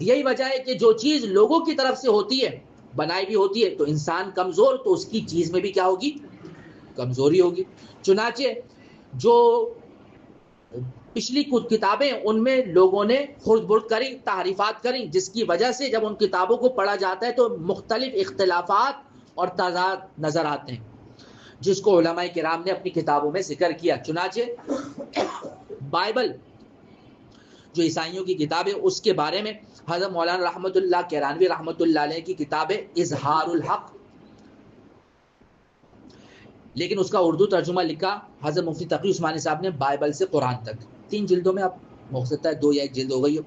یہی وجہ ہے کہ جو چیز لوگوں کی طرف سے ہوتی ہے، بنائی بھی ہوتی ہے، تو انسان کمزور، تو اس کی چیز میں بھی کیا ہوگی؟ کمزوری ہوگی. چنانچہ جو پچھلی کچھ کتابیں ان میں لوگوں نے خرد برد کری، تحریفات کری، جس کی وجہ سے جب ان کتابوں کو پڑھا جاتا ہے تو مختلف اختلافات اور تضاد نظر آتے ہیں، جس کو علماء کرام نے اپنی کتابوں میں ذکر کیا. چنانچہ بائبل جو عیسائیوں کی کتاب ہے، اس کے بارے میں حضرت مولانا رحمۃ اللہ کیرانوی رحمۃ اللہ علیہ کی کتاب ہے اظہار الحق، لیکن اس کا اردو ترجمہ لکھا حضرت مفتی تقی عثمانی صاحب نے بائبل سے قرآن تک، 3 جلدوں میں. اب ہو سکتا ہے 2 یا 1 جلد ہو گئی ہو.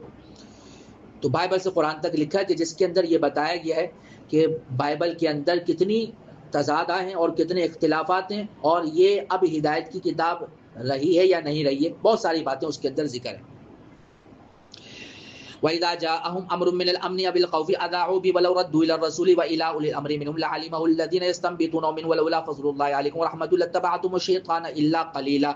تو بائبل سے قرآن تک لکھا ہے کہ جس کے اندر یہ بتایا گیا ہے کہ بائبل کے اندر کتنی تضادیں ہیں اور کتنے اختلافات ہیں، اور یہ اب ہدایت کی کتاب رہی ہے یا نہیں رہی ہے، بہت ساری باتیں اس کے اندر ذکر ہے. وَإِذَا جَاءَهُمْ أَمْرٌ مِّنَ الْأَمْنِ أَوِ الْخَوْفِ أَذَاعُوا بِهِ وَلَوْ رَدُّوهُ إِلَى الرَّسُولِ وَإِلَى أُولِي الْأَمْرِ مِنْهُمْ لَعَلِمَهُ الَّذِينَ يَسْتَنبِطُونَهُ مِنْهُمْ وَلَوْلَا فَضْلُ اللَّهِ عَلَيْكُمْ وَرَحْمَتُهُ لَاتَّبَعْتُمُ الشَّيْطَانَ إِلَّا قَلِيلًا.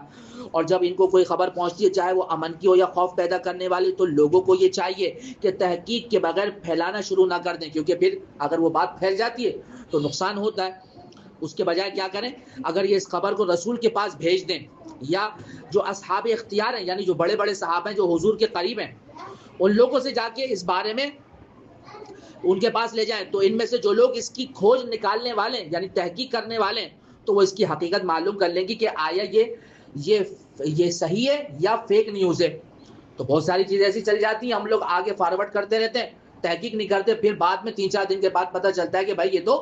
اور جب ان کو کوئی خبر پہنچتی ہے چاہے وہ امن کی ہو یا خوف پیدا کرنے والی، تو لوگوں کو یہ چاہیے کہ تحقیق کے بغیر پھیلانا شروع نہ کر دیں، کیونکہ پھر اگر وہ بات پھیل جاتی ہے تو نقصان ہوتا ہے. اس کے بجائے کیا کریں، اگر یہ اس خبر کو رسول کے پاس بھیج دیں، یا جو اصحاب اختیار ہیں یعنی جو بڑے بڑے صحابہ ہیں جو حضور کے قریب ہیں، ان لوگوں سے جا کے اس بارے میں ان کے پاس لے جائیں، تو ان میں سے جو لوگ اس کی کھوج نکالنے والے ہیں یعنی تحقیق کرنے والے ہیں، تو وہ اس کی حقیقت معلوم کر لیں گے کہ آیا یہ صحیح ہے یا فیک نیوز ہے. تو بہت ساری چیزیں ایسی چل جاتی ہیں، ہم لوگ آگے فارورڈ کرتے رہتے ہیں، تحقیق نہیں کرتے، پھر بعد میں 3-4 دن کے بعد پتہ چلتا ہے کہ بھائی یہ تو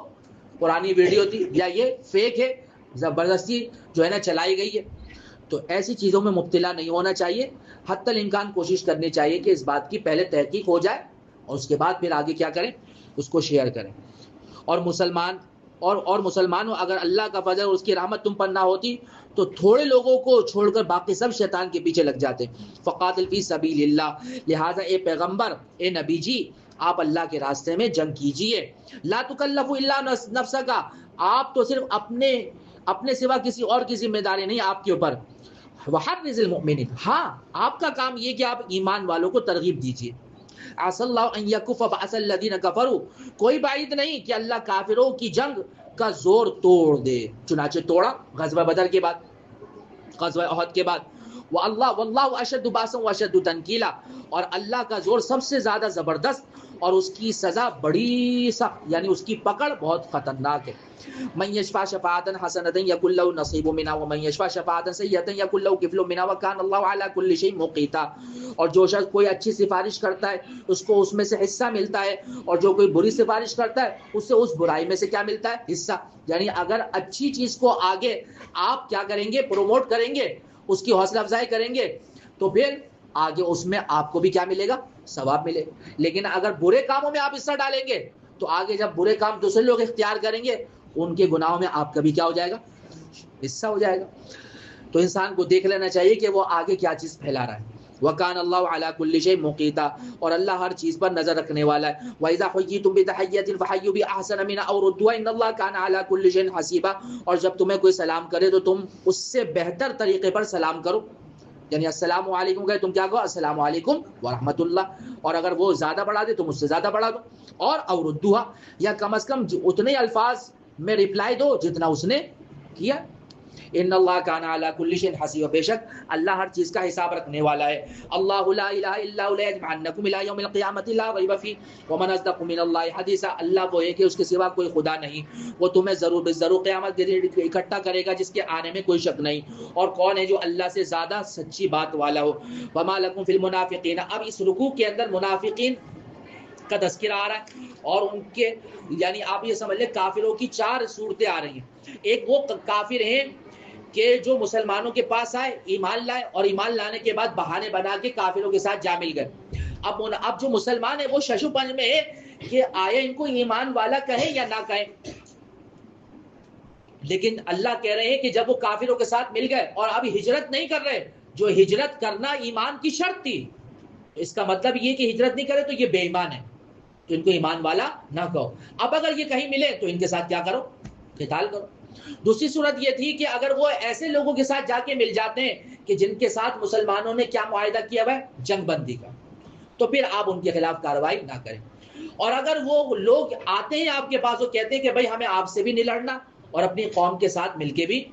پرانی ویڈیو تھی یا یہ فیک ہے، زبردستی جو ہے نا چلائی گئی ہے. تو ایسی چیزوں میں مبتلا نہیں ہونا چاہیے، حتی الامکان کوشش کرنی چاہیے کہ اس بات کی پہلے تحقیق ہو جائے اور اس کے بعد پھر آگے کیا کریں، اس کو شیئر کریں. اور مسلمانوں، اگر اللہ کا فضل اور اس کی رحمت تم پر نہ ہوتی تو تھوڑے لوگوں کو چھوڑ کر باقی سب شیطان کے پیچھے لگ جاتے. فقاتل فی سبیل اللہ، لہٰذا اے پیغمبر، اے نبی جی، آپ اللہ کے راستے میں جنگ کیجئے. لا تکلف الا نفسک، آپ تو صرف اپنے سوا کسی اور کی ذمہ داری نہیں آپ کے اوپر. وحرز المؤمنین، ہاں آپ کا کام یہ کہ آپ ایمان والوں کو ترغیب دیجئے. عسى الله ان يكف باس الذين كفروا، کوئی بعید نہیں کہ اللہ کافروں کی جنگ کا زور توڑ دے. چنانچہ توڑا غزوہ بدر کے بعد، غزوہ احد کے بعد. واللہ اشد باسا واشد تنکیلا، اور اللہ کا زور سب سے زیادہ زبردست اور اس کی سزا بڑی سخت، یعنی اس کی پکڑ بہت خطرناک ہے. من یشفع شفاعتا حسنۃ یکن له نصیب منها ومن یشفع شفاعتا سیئۃ یکن له کفل منها وکان اللہ علی کل شیء مقیتا. اور جو شخص کوئی اچھی سفارش کرتا ہے اس کو اس میں سے حصہ ملتا ہے، اور جو کوئی بری سفارش کرتا ہے اس سے اس برائی میں سے کیا ملتا ہے، حصہ. یعنی اگر اچھی چیز کو آگے آپ کیا کریں گے، پروموٹ کریں گے، اس کی حوصلہ افزائی کریں گے، تو پھر آگے اس میں آپ کو بھی کیا ملے گا، ثواب ملے گا. لیکن اگر برے کاموں میں آپ حصہ ڈالیں گے تو آگے جب برے کام دوسرے لوگ اختیار کریں گے ان کے گناہوں میں آپ کا بھی کیا ہو جائے گا، حصہ ہو جائے گا. تو انسان کو دیکھ لینا چاہیے کہ وہ آگے کیا چیز پھیلا رہا ہے. وَكَانَ اللَّهُ عَلَى كُلِّ شَيْءٍ مُقِيتًا، اور اللہ ہر چیز پر نظر رکھنے والا ہے. وَإِذَا حُيِّيتُم بِتَحِيَّةٍ فَحَيُّوا بِأَحْسَنَ مِنْهَا أَوْ رُدُّوهَا إِنَّ اللَّهَ كَانَ عَلَى كُلِّ شَيْءٍ حَسِيبًا، اور جب تمہیں کوئی سلام کرے تو تم اس سے بہتر طریقے پر سلام کرو. یعنی السلام علیکم کہے تم کیا کہو، السلام علیکم ورحمۃ اللہ. اور اگر وہ زیادہ بڑھا دے تم اس سے زیادہ بڑھا دو. اور او ردوہا، یا کم از کم اتنے الفاظ میں رپلائی دو جتنا اس نے کیا. ان اللہ کان علی کل شیء حسیبا، بے شک اللہ ہر چیز کا حساب رکھنے والا ہے. اللہ لا الہ الا هو لیجمعنکم الی یوم القیامۃ لا ریب فیہ ومن اصدق من اللہ حدیثا. اللہ وہ ہے کہ اس کے سوا کوئی خدا نہیں، وہ تمہیں ضرور قیامت کے دن اکٹھا کرے گا جس کے آنے میں کوئی شک نہیں. اور کون ہے جو اللہ سے زیادہ سچی بات والا ہو. وما لکم فی المنافقین، اب اس رکوع کے اندر منافقین کا تذکرہ آ رہا ہے، اور ان کے یعنی آپ یہ سمجھ لیں کافروں کی 4 صورتیں آ رہی ہیں. ایک وہ کافر ہیں کہ جو مسلمانوں کے پاس آئے، ایمان لائے، اور ایمان لانے کے بعد بہانے بنا کے کافروں کے ساتھ جا مل گئے. اب جو مسلمان ہیں وہ ششو پنج میں ہے کہ آیا ان کو ایمان والا کہیں یا نہ کہیں. لیکن اللہ کہہ رہے ہیں کہ جب وہ کافروں کے ساتھ مل گئے اور اب ہجرت نہیں کر رہے، جو ہجرت کرنا ایمان کی شرط تھی، اس کا مطلب یہ کہ ہجرت نہیں کرے تو یہ بے ایمان ہے، تو ان کو ایمان والا نہ کہو. اب اگر یہ کہیں ملے تو ان کے ساتھ کیا کرو، قتال کرو. دوسری صورت یہ تھی کہ اگر وہ ایسے لوگوں کے ساتھ جا کے مل جاتے ہیں کہ جن کے ساتھ مسلمانوں نے کیا معاہدہ کیا ہوا ہے، جنگ بندی کا، تو پھر آپ ان کے خلاف کارروائی نہ کریں. اور اگر وہ لوگ آتے ہیں آپ کے پاس، وہ کہتے ہیں کہ بھائی ہمیں آپ سے بھی نہیں لڑنا اور اپنی قوم کے ساتھ مل کے بھی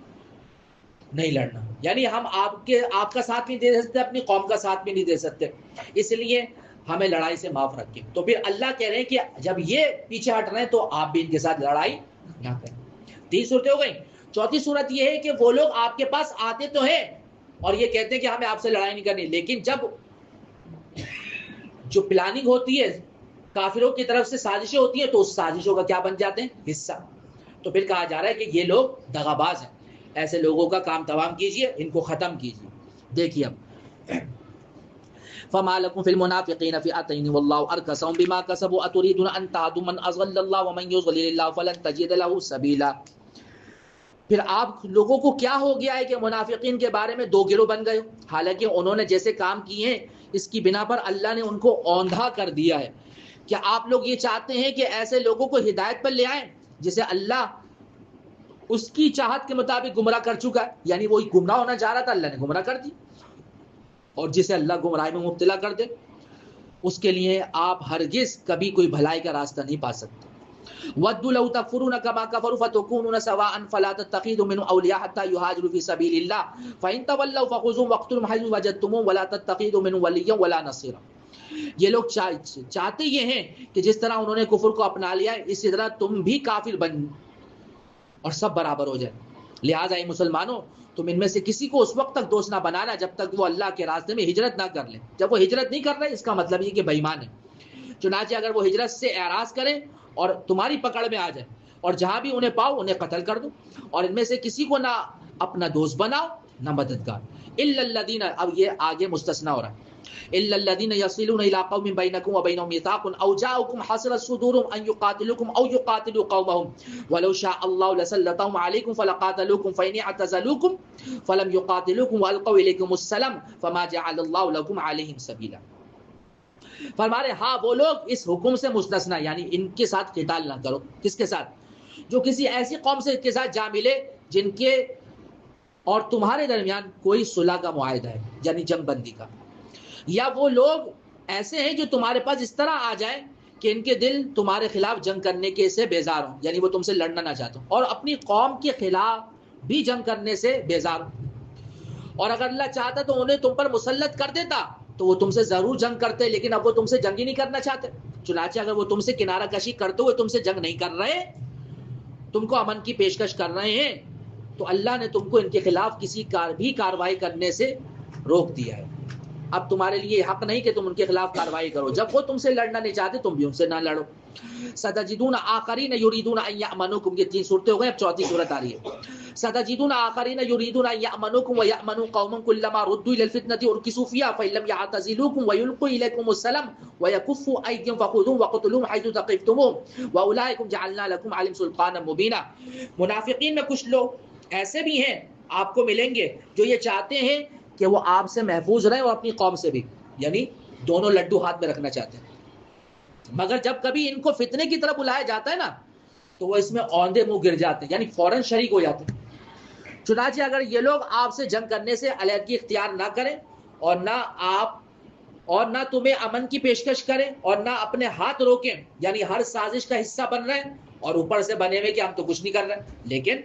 نہیں لڑنا، یعنی ہم آپ کا ساتھ نہیں دے سکتے، اپنی قوم کا ساتھ بھی نہیں دے سکتے، اس لیے ہمیں لڑائی سے معاف رکھیں. تو پھر اللہ کہہ رہے ہیں کہ جب یہ پیچھے ہٹ رہے ہیں تو آپ بھی ان کے ساتھ لڑائی نہ کریں. 3 صورتیں ہو گئیں. چوتھی صورت یہ ہے کہ وہ لوگ آپ کے پاس آتے تو ہیں اور یہ کہتے ہیں کہ ہمیں آپ سے لڑائی نہیں کرنی، لیکن جب جو پلاننگ ہوتی ہے، کافروں کی طرف سے سازشیں ہوتی ہیں، تو اس سازشوں کا کیا بن جاتے ہیں، حصہ. تو پھر کہا جا رہا ہے کہ یہ لوگ دغاباز ہیں، ایسے لوگوں کا کام تمام کیجئے، ان کو ختم کیجئے. دیکھیے اب فما لكم في المنافقين فئتين والله اركسهم بما كسبوا اتريدون ان تهدوا من اضل الله ومن يضلل الله فلن تجد له سبيلا. پھر آپ لوگوں کو کیا ہو گیا ہے کہ منافقین کے بارے میں دو گروہ بن گئے، حالانکہ انہوں نے جیسے کام کیے ہیں اس کی بنا پر اللہ نے ان کو اوندھا کر دیا ہے۔ کیا آپ لوگ یہ چاہتے ہیں کہ ایسے لوگوں کو ہدایت پر لے آئیں جسے اللہ اس کی چاہت کے مطابق گمراہ کر چکا ہے؟ یعنی وہی گمراہ ہونا چاہ رہا تھا، اللہ نے گمراہ کر دی، اور جسے اللہ گمراہی میں مبتلا کر دے اس کے لیے آپ ہرگز کبھی کوئی بھلائی کا راستہ نہیں پا سکتے۔ وَدُّوا لَوْ تَكْفُرُونَ كَمَا كَفَرُوا فَتَكُونُونَ سَوَاءً فَلَا تَتَّخِذُوا مِنْهُمْ أَوْلِيَاءَ حَتَّى يُهَاجِرُوا فِي سَبِيلِ اللَّهِ فَإِن تَوَلَّوْا فَخُذُوهُمْ وَاقْتُلُوهُمْ حَيْثُ وَجَدتُّمُوهُمْ وَلَا تَتَّخِذُوا مِنْهُمْ وَلِيًّا وَلَا نَصِيرًا۔ یہ لوگ چاہتے یہ ہیں کہ جس طرح انہوں نے کفر کو اپنا لیا ہے اسی طرح تم بھی کافر بن اور سب برابر ہو جائے۔ لہٰذا اے مسلمانوں، تم ان میں سے کسی کو اس وقت تک دوست نہ بنانا جب تک وہ اللہ کے راستے میں ہجرت نہ کر لے۔ جب وہ ہجرت نہیں کر رہے اس کا مطلب یہ کہ بے ایمان ہے۔ چنانچہ اگر وہ ہجرت سے اعراض کریں اور تمہاری پکڑ میں آ جائے اور جہاں بھی انہیں پاؤ انہیں قتل کر دو، اور ان میں سے کسی کو نہ اپنا دوست بناؤ نہ مددگار۔ الا الذین، اب یہ آگے مستثنا ہو رہا ہے، الا الذین یصلون الی قوم بینکم وبینہم میثاق او جاءوکم حصرت صدورهم ان یقاتلوکم او یقاتلوا قومهم ولو شاء اللہ لسلطهم علیکم فلقاتلوکم فإن اعتزلوکم فلم یقاتلوکم والقوا الیکم السلام فما جعل اللہ لکم علیہم سبیلا۔ فرما رہے ہاں وہ لوگ اس حکم سے مستثنا، یعنی ان کے ساتھ قتال نہ کرو۔ کس کے ساتھ؟ جو کسی ایسی قوم سے کے ساتھ جا ملے جن کے اور تمہارے درمیان کوئی صلح کا معاہدہ ہے، یعنی جنگ بندی کا، یا وہ لوگ ایسے ہیں جو تمہارے پاس اس طرح آ جائیں کہ ان کے دل تمہارے خلاف جنگ کرنے کے سے بیزار ہوں، یعنی وہ تم سے لڑنا نہ چاہتے ہوں اور اپنی قوم کے خلاف بھی جنگ کرنے سے بیزار ہوں، اور اگر اللہ چاہتا تو انہیں تم پر مسلط کر دیتا تو وہ تم سے ضرور جنگ کرتے، لیکن اب وہ تم سے جنگ ہی نہیں کرنا چاہتے۔ چنانچہ اگر وہ تم سے کنارہ کشی کرتے ہوئے تم سے جنگ نہیں کر رہے، تم کو امن کی پیشکش کر رہے ہیں، تو اللہ نے تم کو ان کے خلاف کسی بھی کارروائی کرنے سے روک دیا ہے۔ اب تمہارے لیے حق نہیں کہ تم ان کے خلاف کارروائی کرو، جب وہ تم سے لڑنا نہیں چاہتے تم بھی ان سے نہ لڑو۔ ستجدون آخرین یریدون ان یأمنوکم، یہ 3 صورتیں ہو گئے، اب 4تھی صورت آ رہی ہے۔ ستجدون آخرین یریدون ان یأمنوکم ویأمنوا قوما کلما ردوا الی الفتنة ارکسوا فیہا فإن لم یعتزلوکم ویلقوا الیکم السلام ویکفوا ایدیہم فخذوہم وقتلوہم حیث ثقفتموہم واولئک جعلنا لکم علیہم سلطانا مبینا۔ منافقین میں کچھ لوگ ایسے بھی ہیں آپ کو ملیں گے جو یہ چاہتے ہیں کہ وہ آپ سے محفوظ رہیں اور اپنی قوم سے بھی، یعنی دونوں لڈو ہاتھ میں رکھنا چاہتے ہیں، مگر جب کبھی ان کو فتنے کی طرف بلایا جاتا ہے نا تو وہ اس میں اوندے منہ گر جاتے ہیں، یعنی فوراً شریک ہو جاتے ہیں۔ چنانچہ اگر یہ لوگ آپ سے جنگ کرنے سے علیحدگی اختیار نہ کریں اور نہ تمہیں امن کی پیشکش کریں اور نہ اپنے ہاتھ روکیں، یعنی ہر سازش کا حصہ بن رہے ہیں، اور اوپر سے بنے ہوئے کہ ہم تو کچھ نہیں کر رہے لیکن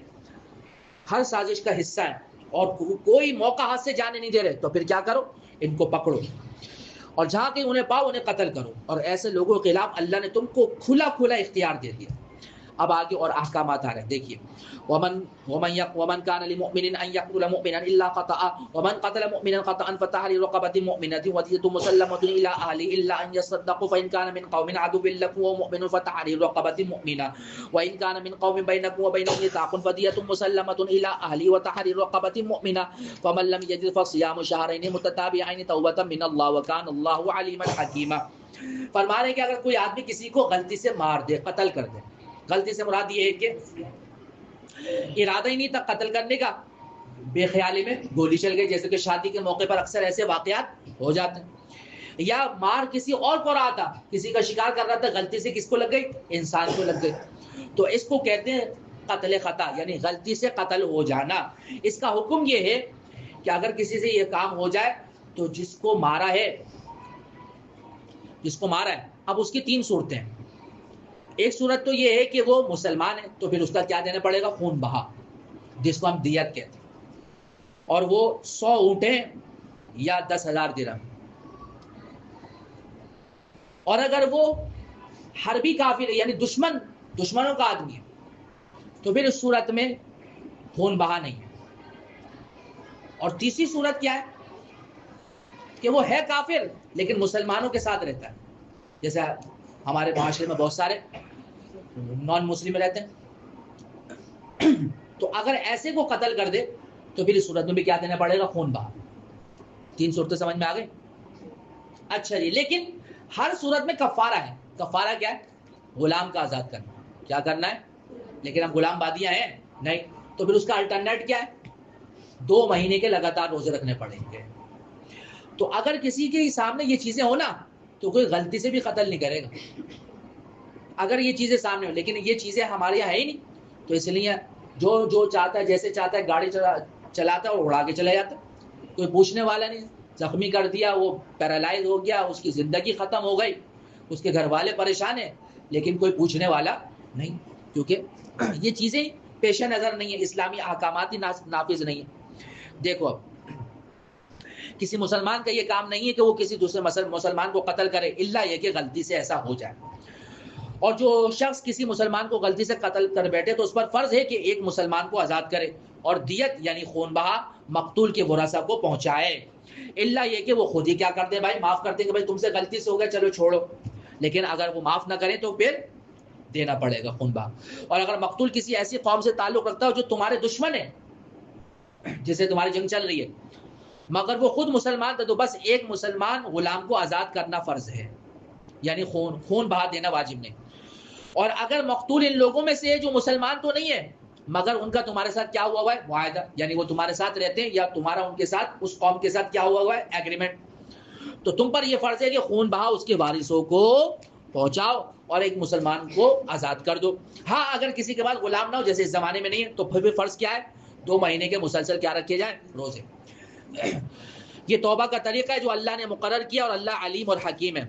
ہر سازش کا حصہ ہے اور کوئی موقع ہاتھ سے جانے نہیں دے رہے، تو پھر کیا کرو؟ ان کو پکڑو اور جہاں کہیں انہیں پاؤ انہیں قتل کرو، اور ایسے لوگوں کے خلاف اللہ نے تم کو کھلا کھلا اختیار دے دیا۔ اب آگے اور احکامات آ رہے ہیں، دیکھیے ومن كان لمؤمن ان يقتل مؤمنا الا خطأ ومن قتل مؤمنا خطأ فتحرير رقبة مؤمنة ودية مسلمة الى اهله الا ان يصدقوا فان كان من قوم عدو لكم ومؤمن فتحرير رقبة مؤمنة وان كان من قوم بينكم وبينهم ميثاق فدية مسلمة الى اهله وتحرير رقبة مؤمنة فمن لم يجد فصيام شهرين متتابعين توبة من الله وكان الله عليما حكيما۔ فرما رہے ہیں کہ اگر کوئی آدمی کسی کو غلطی سے مار دے، قتل کر دے، غلطی سے مراد یہ ہے کہ ارادہ ہی نہیں تھا قتل کرنے کا، بے خیالی میں گولی چل گئی، جیسے کہ شادی کے موقع پر اکثر ایسے واقعات ہو جاتے ہیں، یا مار کسی اور کو رہا تھا، کسی کا شکار کر رہا تھا، غلطی سے کس کو لگ گئی؟ انسان کو لگ گئی، تو اس کو کہتے ہیں قتل خطا، یعنی غلطی سے قتل ہو جانا۔ اس کا حکم یہ ہے کہ اگر کسی سے یہ کام ہو جائے تو جس کو مارا ہے اب اس کی 3 صورتیں ہیں۔ ایک صورت تو یہ ہے کہ وہ مسلمان ہے تو پھر اس کا کیا دینا پڑے گا؟ خون بہا، جس کو ہم دیت کہتے ہیں، اور وہ 100 اونٹیں یا 10,000 درہم۔ اور اگر وہ حربی کافر ہے یعنی دشمنوں کا آدمی ہے تو پھر اس صورت میں خون بہا نہیں ہے۔ اور تیسری صورت کیا ہے کہ وہ ہے کافر لیکن مسلمانوں کے ساتھ رہتا ہے، جیسے ہمارے معاشرے میں بہت سارے نان مسلم رہتے ہیں، تو اگر ایسے کو قتل کر دے تو پھر اس صورت میں بھی کیا دینا پڑے گا؟ خون بہا۔ 3 صورتیں سمجھ میں آ گئی؟ اچھا جی، لیکن ہر صورت میں کفارہ ہے۔ کفارہ کیا ہے؟ غلام کا آزاد کرنا۔ کیا کرنا ہے؟ لیکن ہم غلام بادیاں ہیں نہیں، تو پھر اس کا الٹرنیٹ کیا ہے؟ 2 مہینے کے لگاتار روزے رکھنے پڑیں گے. تو اگر کسی کے سامنے یہ چیزیں ہو نا تو کوئی غلطی سے بھی قتل نہیں کرے گا اگر یہ چیزیں سامنے ہو. لیکن یہ چیزیں ہمارے یہاں ہے ہی نہیں, تو اس لیے جو چاہتا ہے جیسے چاہتا ہے گاڑی چلاتا ہے اور اڑا کے چلا جاتا ہے, کوئی پوچھنے والا نہیں. زخمی کر دیا, وہ پیرالائز ہو گیا, اس کی زندگی ختم ہو گئی, اس کے گھر والے پریشان ہیں, لیکن کوئی پوچھنے والا نہیں, کیونکہ یہ چیزیں پیش نظر نہیں ہے, اسلامی احکامات ہی نافذ نہیں ہے. دیکھو اب کسی مسلمان کا یہ کام نہیں ہے کہ وہ کسی دوسرے مسلمان کو قتل کرے, الا یہ کہ غلطی سے ایسا ہو جائے. اور جو شخص کسی مسلمان کو غلطی سے قتل کر بیٹھے تو اس پر فرض ہے کہ ایک مسلمان کو آزاد کرے اور دیت یعنی خون بہا مقتول کے ورثاء کو پہنچائے, الا یہ کہ وہ خود ہی کیا کر دے بھائی, معاف کر دیں کہ بھائی تم سے غلطی سے ہو گیا چلو چھوڑو. لیکن اگر وہ معاف نہ کریں تو پھر دینا پڑے گا خون بہا. اور اگر مقتول کسی ایسی قوم سے تعلق رکھتا ہو جو تمہارے دشمن ہے, جسے تمہاری جنگ چل رہی ہے, مگر وہ خود مسلمان تھا, تو بس ایک مسلمان غلام کو آزاد کرنا فرض ہے, یعنی خون بہا دینا واجب نہیں. اور اگر مقتول ان لوگوں میں سے ہے جو مسلمان تو نہیں ہے مگر ان کا تمہارے ساتھ کیا ہوا ہے معاہدہ, یعنی وہ تمہارے ساتھ رہتے ہیں یا تمہارا ان کے ساتھ اس قوم کے ساتھ کیا ہوا ہے ایگریمنٹ, تو تم پر یہ فرض ہے کہ خون بہا اس کے وارثوں کو پہنچاؤ اور ایک مسلمان کو آزاد کر دو. ہاں اگر کسی کے پاس غلام نہ ہو, جیسے اس زمانے میں نہیں ہے, تو پھر بھی فرض کیا ہے, 2 مہینے کے مسلسل کیا رکھے جائیں, روزے. یہ توبہ کا طریقہ ہے جو اللہ نے مقرر کیا, اور اللہ علیم اور حکیم ہے.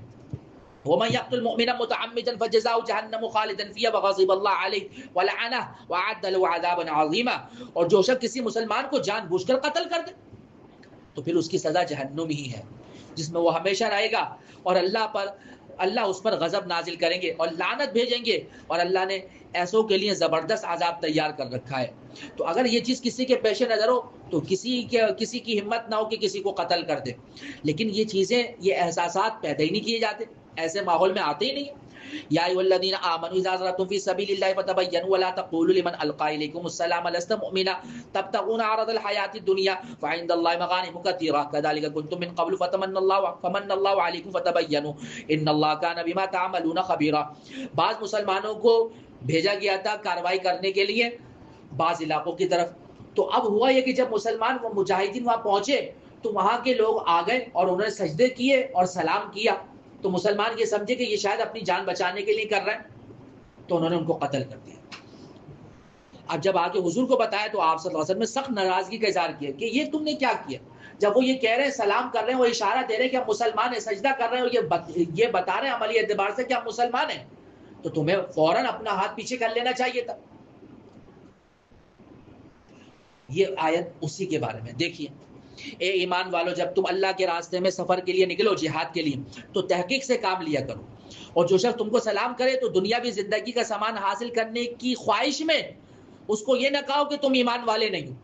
ومن يقتل مؤمنا متعمدا فجزاؤه جهنم خالدا فيها وغضب الله عليه ولعنه واعد له عذابا عظيما. اور جو شخص کسی مسلمان کو جان بوجھ کر قتل کر دے تو پھر اس کی سزا جہنم ہی ہے, جس میں وہ ہمیشہ رہے گا, اور اللہ اس پر غضب نازل کریں گے اور لعنت بھیجیں گے, اور اللہ نے ایسوں کے لیے زبردست عذاب تیار کر رکھا ہے. تو اگر یہ چیز کسی کے پیش نظر ہو تو کسی کی ہمت نہ ہو کہ کسی کو قتل کر دے, لیکن یہ چیزیں, یہ احساسات پیدا ہی نہیں کیے جاتے, ایسے ماحول میں آتے ہی نہیں. یا ایھا الذین آمنوا اذا ضربتم فی سبیل اللہ فتبینوا ولا تقولوا لمن القى الیکم السلام لست مؤمنا تبتغون عرض الحیاۃ الدنیا فعند اللہ مغانم کثیرہ کذلک کنتم من قبل فمن اللہ علیکم فتبینوا ان اللہ کان بما تعملون خبیرا. بعض مسلمانوں کو بھیجا گیا تھا کارروائی کرنے کے لیے بعض علاقوں کی طرف, تو اب ہوا یہ کہ جب مسلمان وہ مجاہدین وہاں پہنچے تو وہاں کے لوگ آ گئے اور انہوں نے سجدے کیے اور سلام کیا, تو مسلمان یہ سمجھے کہ یہ شاید اپنی جان بچانے کے لیے کر رہے ہیں, تو انہوں نے ان کو قتل کر دیا. اب جب آگے حضور کو بتایا تو آپ صلی اللہ علیہ وسلم نے سخت ناراضگی کا اظہار کیا کہ یہ تم نے کیا کیا. جب وہ یہ کہہ رہے ہیں, سلام کر رہے ہیں, وہ اشارہ دے رہے ہیں کہ ہم مسلمان ہیں, سجدہ کر رہے ہیں, اور یہ بتا رہے ہیں عملی اعتبار سے کہ ہم مسلمان ہیں, تو تمہیں فوراً اپنا ہاتھ پیچھے کر لینا چاہیے تھا. یہ آیت اسی کے بارے میں. دیکھیے اے ایمان والو, جب تم اللہ کے راستے میں سفر کے لیے نکلو, جہاد کے لیے, تو تحقیق سے کام لیا کرو, اور جو شخص تم کو سلام کرے تو دنیاوی زندگی کا سامان حاصل کرنے کی خواہش میں اس کو یہ نہ کہو کہ تم ایمان والے نہیں ہو,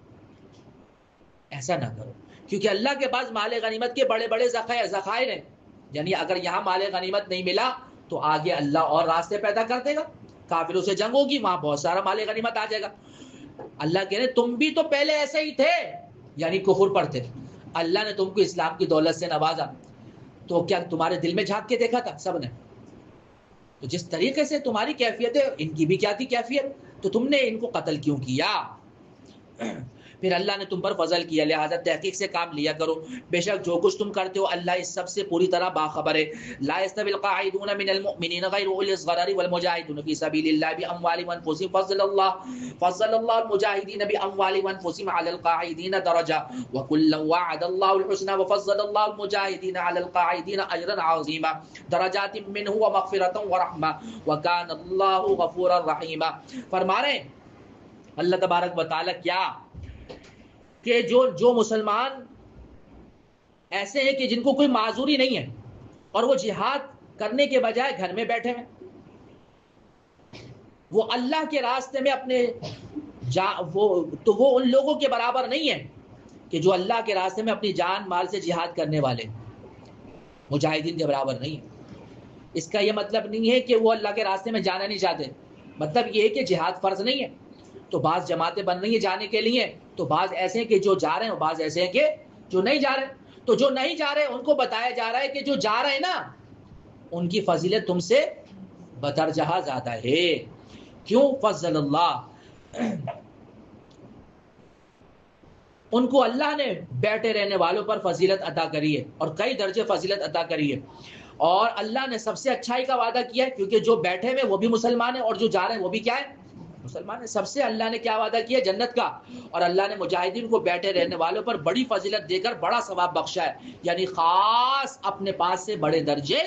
ایسا نہ کرو, کیونکہ اللہ کے پاس مال غنیمت کے بڑے بڑے ذخائر ہیں. یعنی اگر یہاں مال غنیمت نہیں ملا تو آگے اللہ اور راستے پیدا کر دے گا, کافروں سے جنگ ہوگی, وہاں بہت سارا مال غنیمت آ جائے گا. اللہ کہہ رہے تم بھی تو پہلے ایسے ہی تھے, یعنی کفر پر تھے, اللہ نے تم کو اسلام کی دولت سے نوازا, تو کیا تمہارے دل میں جھانک کے دیکھا تھا سب نے؟ تو جس طریقے سے تمہاری کیفیت ہے ان کی بھی کیا تھی کیفیت, تو تم نے ان کو قتل کیوں کیا؟ پھر اللہ نے تم پر فضل کیا, لہذا تحقیق سے کام لیا کرو, بے شک جو کچھ تم کرتے ہو اللہ اس سب سے پوری طرح باخبر ہے. لا يستوي القاعدون من المؤمنين غير اولي الضرر والمجاهدون في سبيل الله باموالهم وانفسهم فضل الله المجاهدين باموالهم وانفسهم على القاعدين درجه وكلا وعد الله الحسنى وفضل الله المجاهدين على القاعدين اجرا عظيما درجات منه ومغفرة ورحمة وكان الله غفورا رحيما. فرما رہے ہیں اللہ تبارک و تعالی کیا کہ جو مسلمان ایسے ہیں کہ جن کو کوئی معذوری نہیں ہے اور وہ جہاد کرنے کے بجائے گھر میں بیٹھے ہیں, وہ اللہ کے راستے میں اپنے تو وہ ان لوگوں کے برابر نہیں ہے کہ جو اللہ کے راستے میں اپنی جان مال سے جہاد کرنے والے, مجاہدین کے برابر نہیں ہے. اس کا یہ مطلب نہیں ہے کہ وہ اللہ کے راستے میں جانا نہیں چاہتے, مطلب یہ ہے کہ جہاد فرض نہیں ہے. تو بعض جماعتیں بن رہی ہیں جانے کے لیے, تو بعض ایسے ہیں کہ جو جا رہے ہیں, بعض ایسے ہیں کہ جو نہیں جا رہے. تو جو نہیں جا رہے ان کو بتایا جا رہا ہے کہ جو جا رہے ہیں نا ان کی فضیلت تم سے بدرجہ زیادہ ہے. کیوں؟ فضل اللہ ان کو اللہ نے بیٹھے رہنے والوں پر فضیلت عطا کری ہے اور کئی درجے فضیلت عطا کری ہے، اور اللہ نے سب سے اچھائی کا وعدہ کیا ہے، کیونکہ جو بیٹھے ہوئے وہ بھی مسلمان ہیں اور جو جا رہے ہیں وہ بھی کیا ہے، مسلمان ہیں۔ سب سے اللہ نے کیا وعدہ کیا؟ جنت کا، اور اللہ نے مجاہدین کو بیٹھے رہنے والوں پر بڑی فضیلت دے کر بڑا ثواب بخشا ہے، یعنی خاص اپنے پاس سے بڑے درجے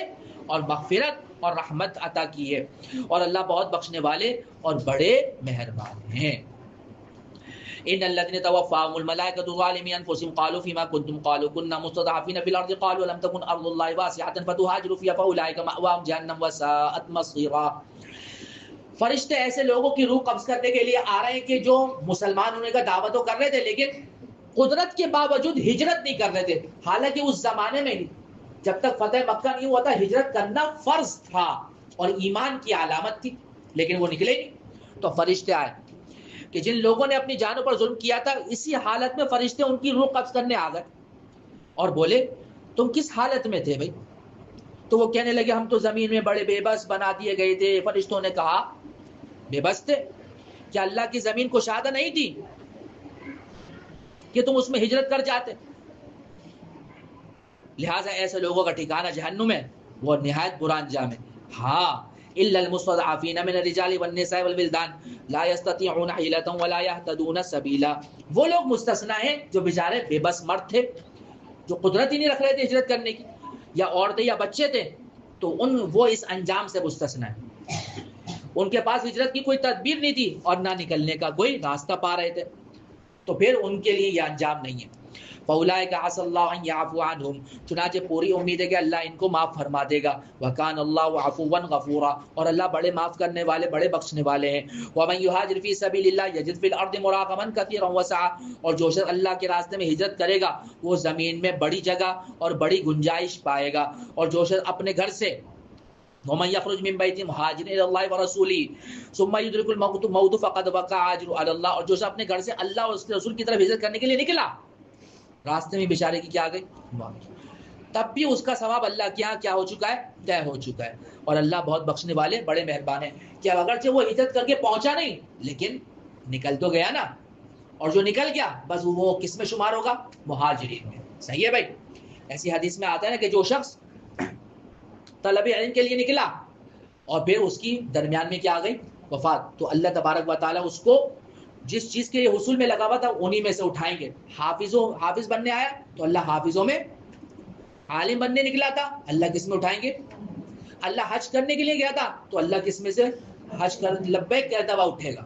اور مغفرت اور رحمت عطا کی ہے، اور اللہ بہت بخشنے والے اور بڑے مہربان ہیں۔ ان الذين توفاهم الملائكه ظالمي انفسهم قالوا فيما كنتم قالوا كنا مستضعفين في الارض قالوا لم تكن ارض الله واسعه فتهاجروا فيها فاولئك مأواهم جهنم وساءت مصيرا۔ فرشتے ایسے لوگوں کی روح قبض کرنے کے لیے آ رہے ہیں کہ جو مسلمان ہونے کا دعویٰ تو کر رہے تھے لیکن قدرت کے باوجود ہجرت نہیں کر رہے تھے، حالانکہ اس زمانے میں جب تک فتح مکہ نہیں ہوا تھا ہجرت کرنا فرض تھا اور ایمان کی علامت تھی، لیکن وہ نکلے نہیں۔ تو فرشتے آئے کہ جن لوگوں نے اپنی جانوں پر ظلم کیا تھا، اسی حالت میں فرشتے ان کی روح قبض کرنے آ گئے اور بولے تم کس حالت میں تھے بھائی؟ تو وہ کہنے لگے ہم تو زمین میں بڑے بے بس بنا دیے گئے تھے۔ فرشتوں نے کہا بے بس تھے؟ کیا اللہ کی زمین کو شادہ نہیں تھی کہ تم اس میں ہجرت کر جاتے؟ لہٰذا ایسے لوگوں کا ٹھکانہ جہنم ہے، وہ نہایت برا انجام ہے۔ ہاں الا المستضعفین من الرجال والنساء والولدان لا يستطيعون حیلة ولا يهتدون سبیلا۔ وہ لوگ مستثنی ہیں جو بیچارے بے بس مرد تھے، جو قدرت ہی نہیں رکھ رہے تھے ہجرت کرنے کی، یا عورتیں یا بچے تھے، تو وہ اس انجام سے مستثنی ہیں۔ ان کے پاس ہجرت کی کوئی تدبیر نہیں تھی اور نہ نکلنے کا کوئی راستہ پا رہے تھے، تو پھر ان کے لیے یہ انجام نہیں ہے۔ فَأُولَٰئِكَ عَسَى اللَّهُ أَن يَعْفُوَ عَنْهُمْ، چنانچہ پوری امید ہے کہ اللہ ان کو معاف فرما دے گا۔ وَكَانَ اللَّهُ عَفُوًّا غَفُورًا، اور اللہ بڑے معاف کرنے والے بڑے بخشنے والے ہیں۔ وَمَن يُهَاجِرْ فِي سَبِيلِ اللَّهِ يَجِدْ فِي الْأَرْضِ مُرَاغَمًا كَثِيرًا وَسَعًا، اور جو شخص اللہ کے راستے میں ہجرت کرے گا وہ زمین میں بڑی جگہ اور بڑی گنجائش پائے گا، اور جو شخص اپنے گھر سے وَمَن يَخْرُجْ مِن بَيْتِهِ مُهَاجِرًا إِلَى اللَّهِ وَرَسُولِهِ ثُمَّ يُدْرِكُهُ الْمَوْتُ فَقَدْ وَقَعَ أَجْرُهُ عَلَى اللَّهِ، اور جو شخص اپنے گھر سے اللہ اور اس کے رسول کی طرف ہجرت کرنے کے لیے نکلا، راستے میں بیچارے کی کیا گئی موت، تب بھی اس کا ثواب اللہ کے یہاں کیا ہو چکا ہے؟ طے ہو چکا ہے، اور اللہ بہت بخشنے والے بڑے مہربان ہیں۔ کہ اگرچہ وہ ہجرت کر کے پہنچا نہیں لیکن نکل تو گیا نا، اور جو نکل گیا بس وہ کس میں شمار ہوگا؟ مہاجرین میں۔ صحیح ہے بھائی؟ ایسی حدیث میں آتا ہے نا کہ جو شخص طلب علم کے لیے نکلا اور پھر اس کی درمیان میں کیا آ گئی؟ وفات، تو اللہ تبارک و تعالیٰ اس کو جس چیز کے حصول میں لگا ہوا تھا انہی میں سے اٹھائیں گے۔ حافظ بننے آیا تو اللہ حافظوں میں، عالم بننے نکلا تھا اللہ کس میں اٹھائیں گے؟ اللہ حج کرنے کے لیے گیا تھا تو اللہ کس میں سے حج کر لبیک کہتا ہوا اٹھے گا۔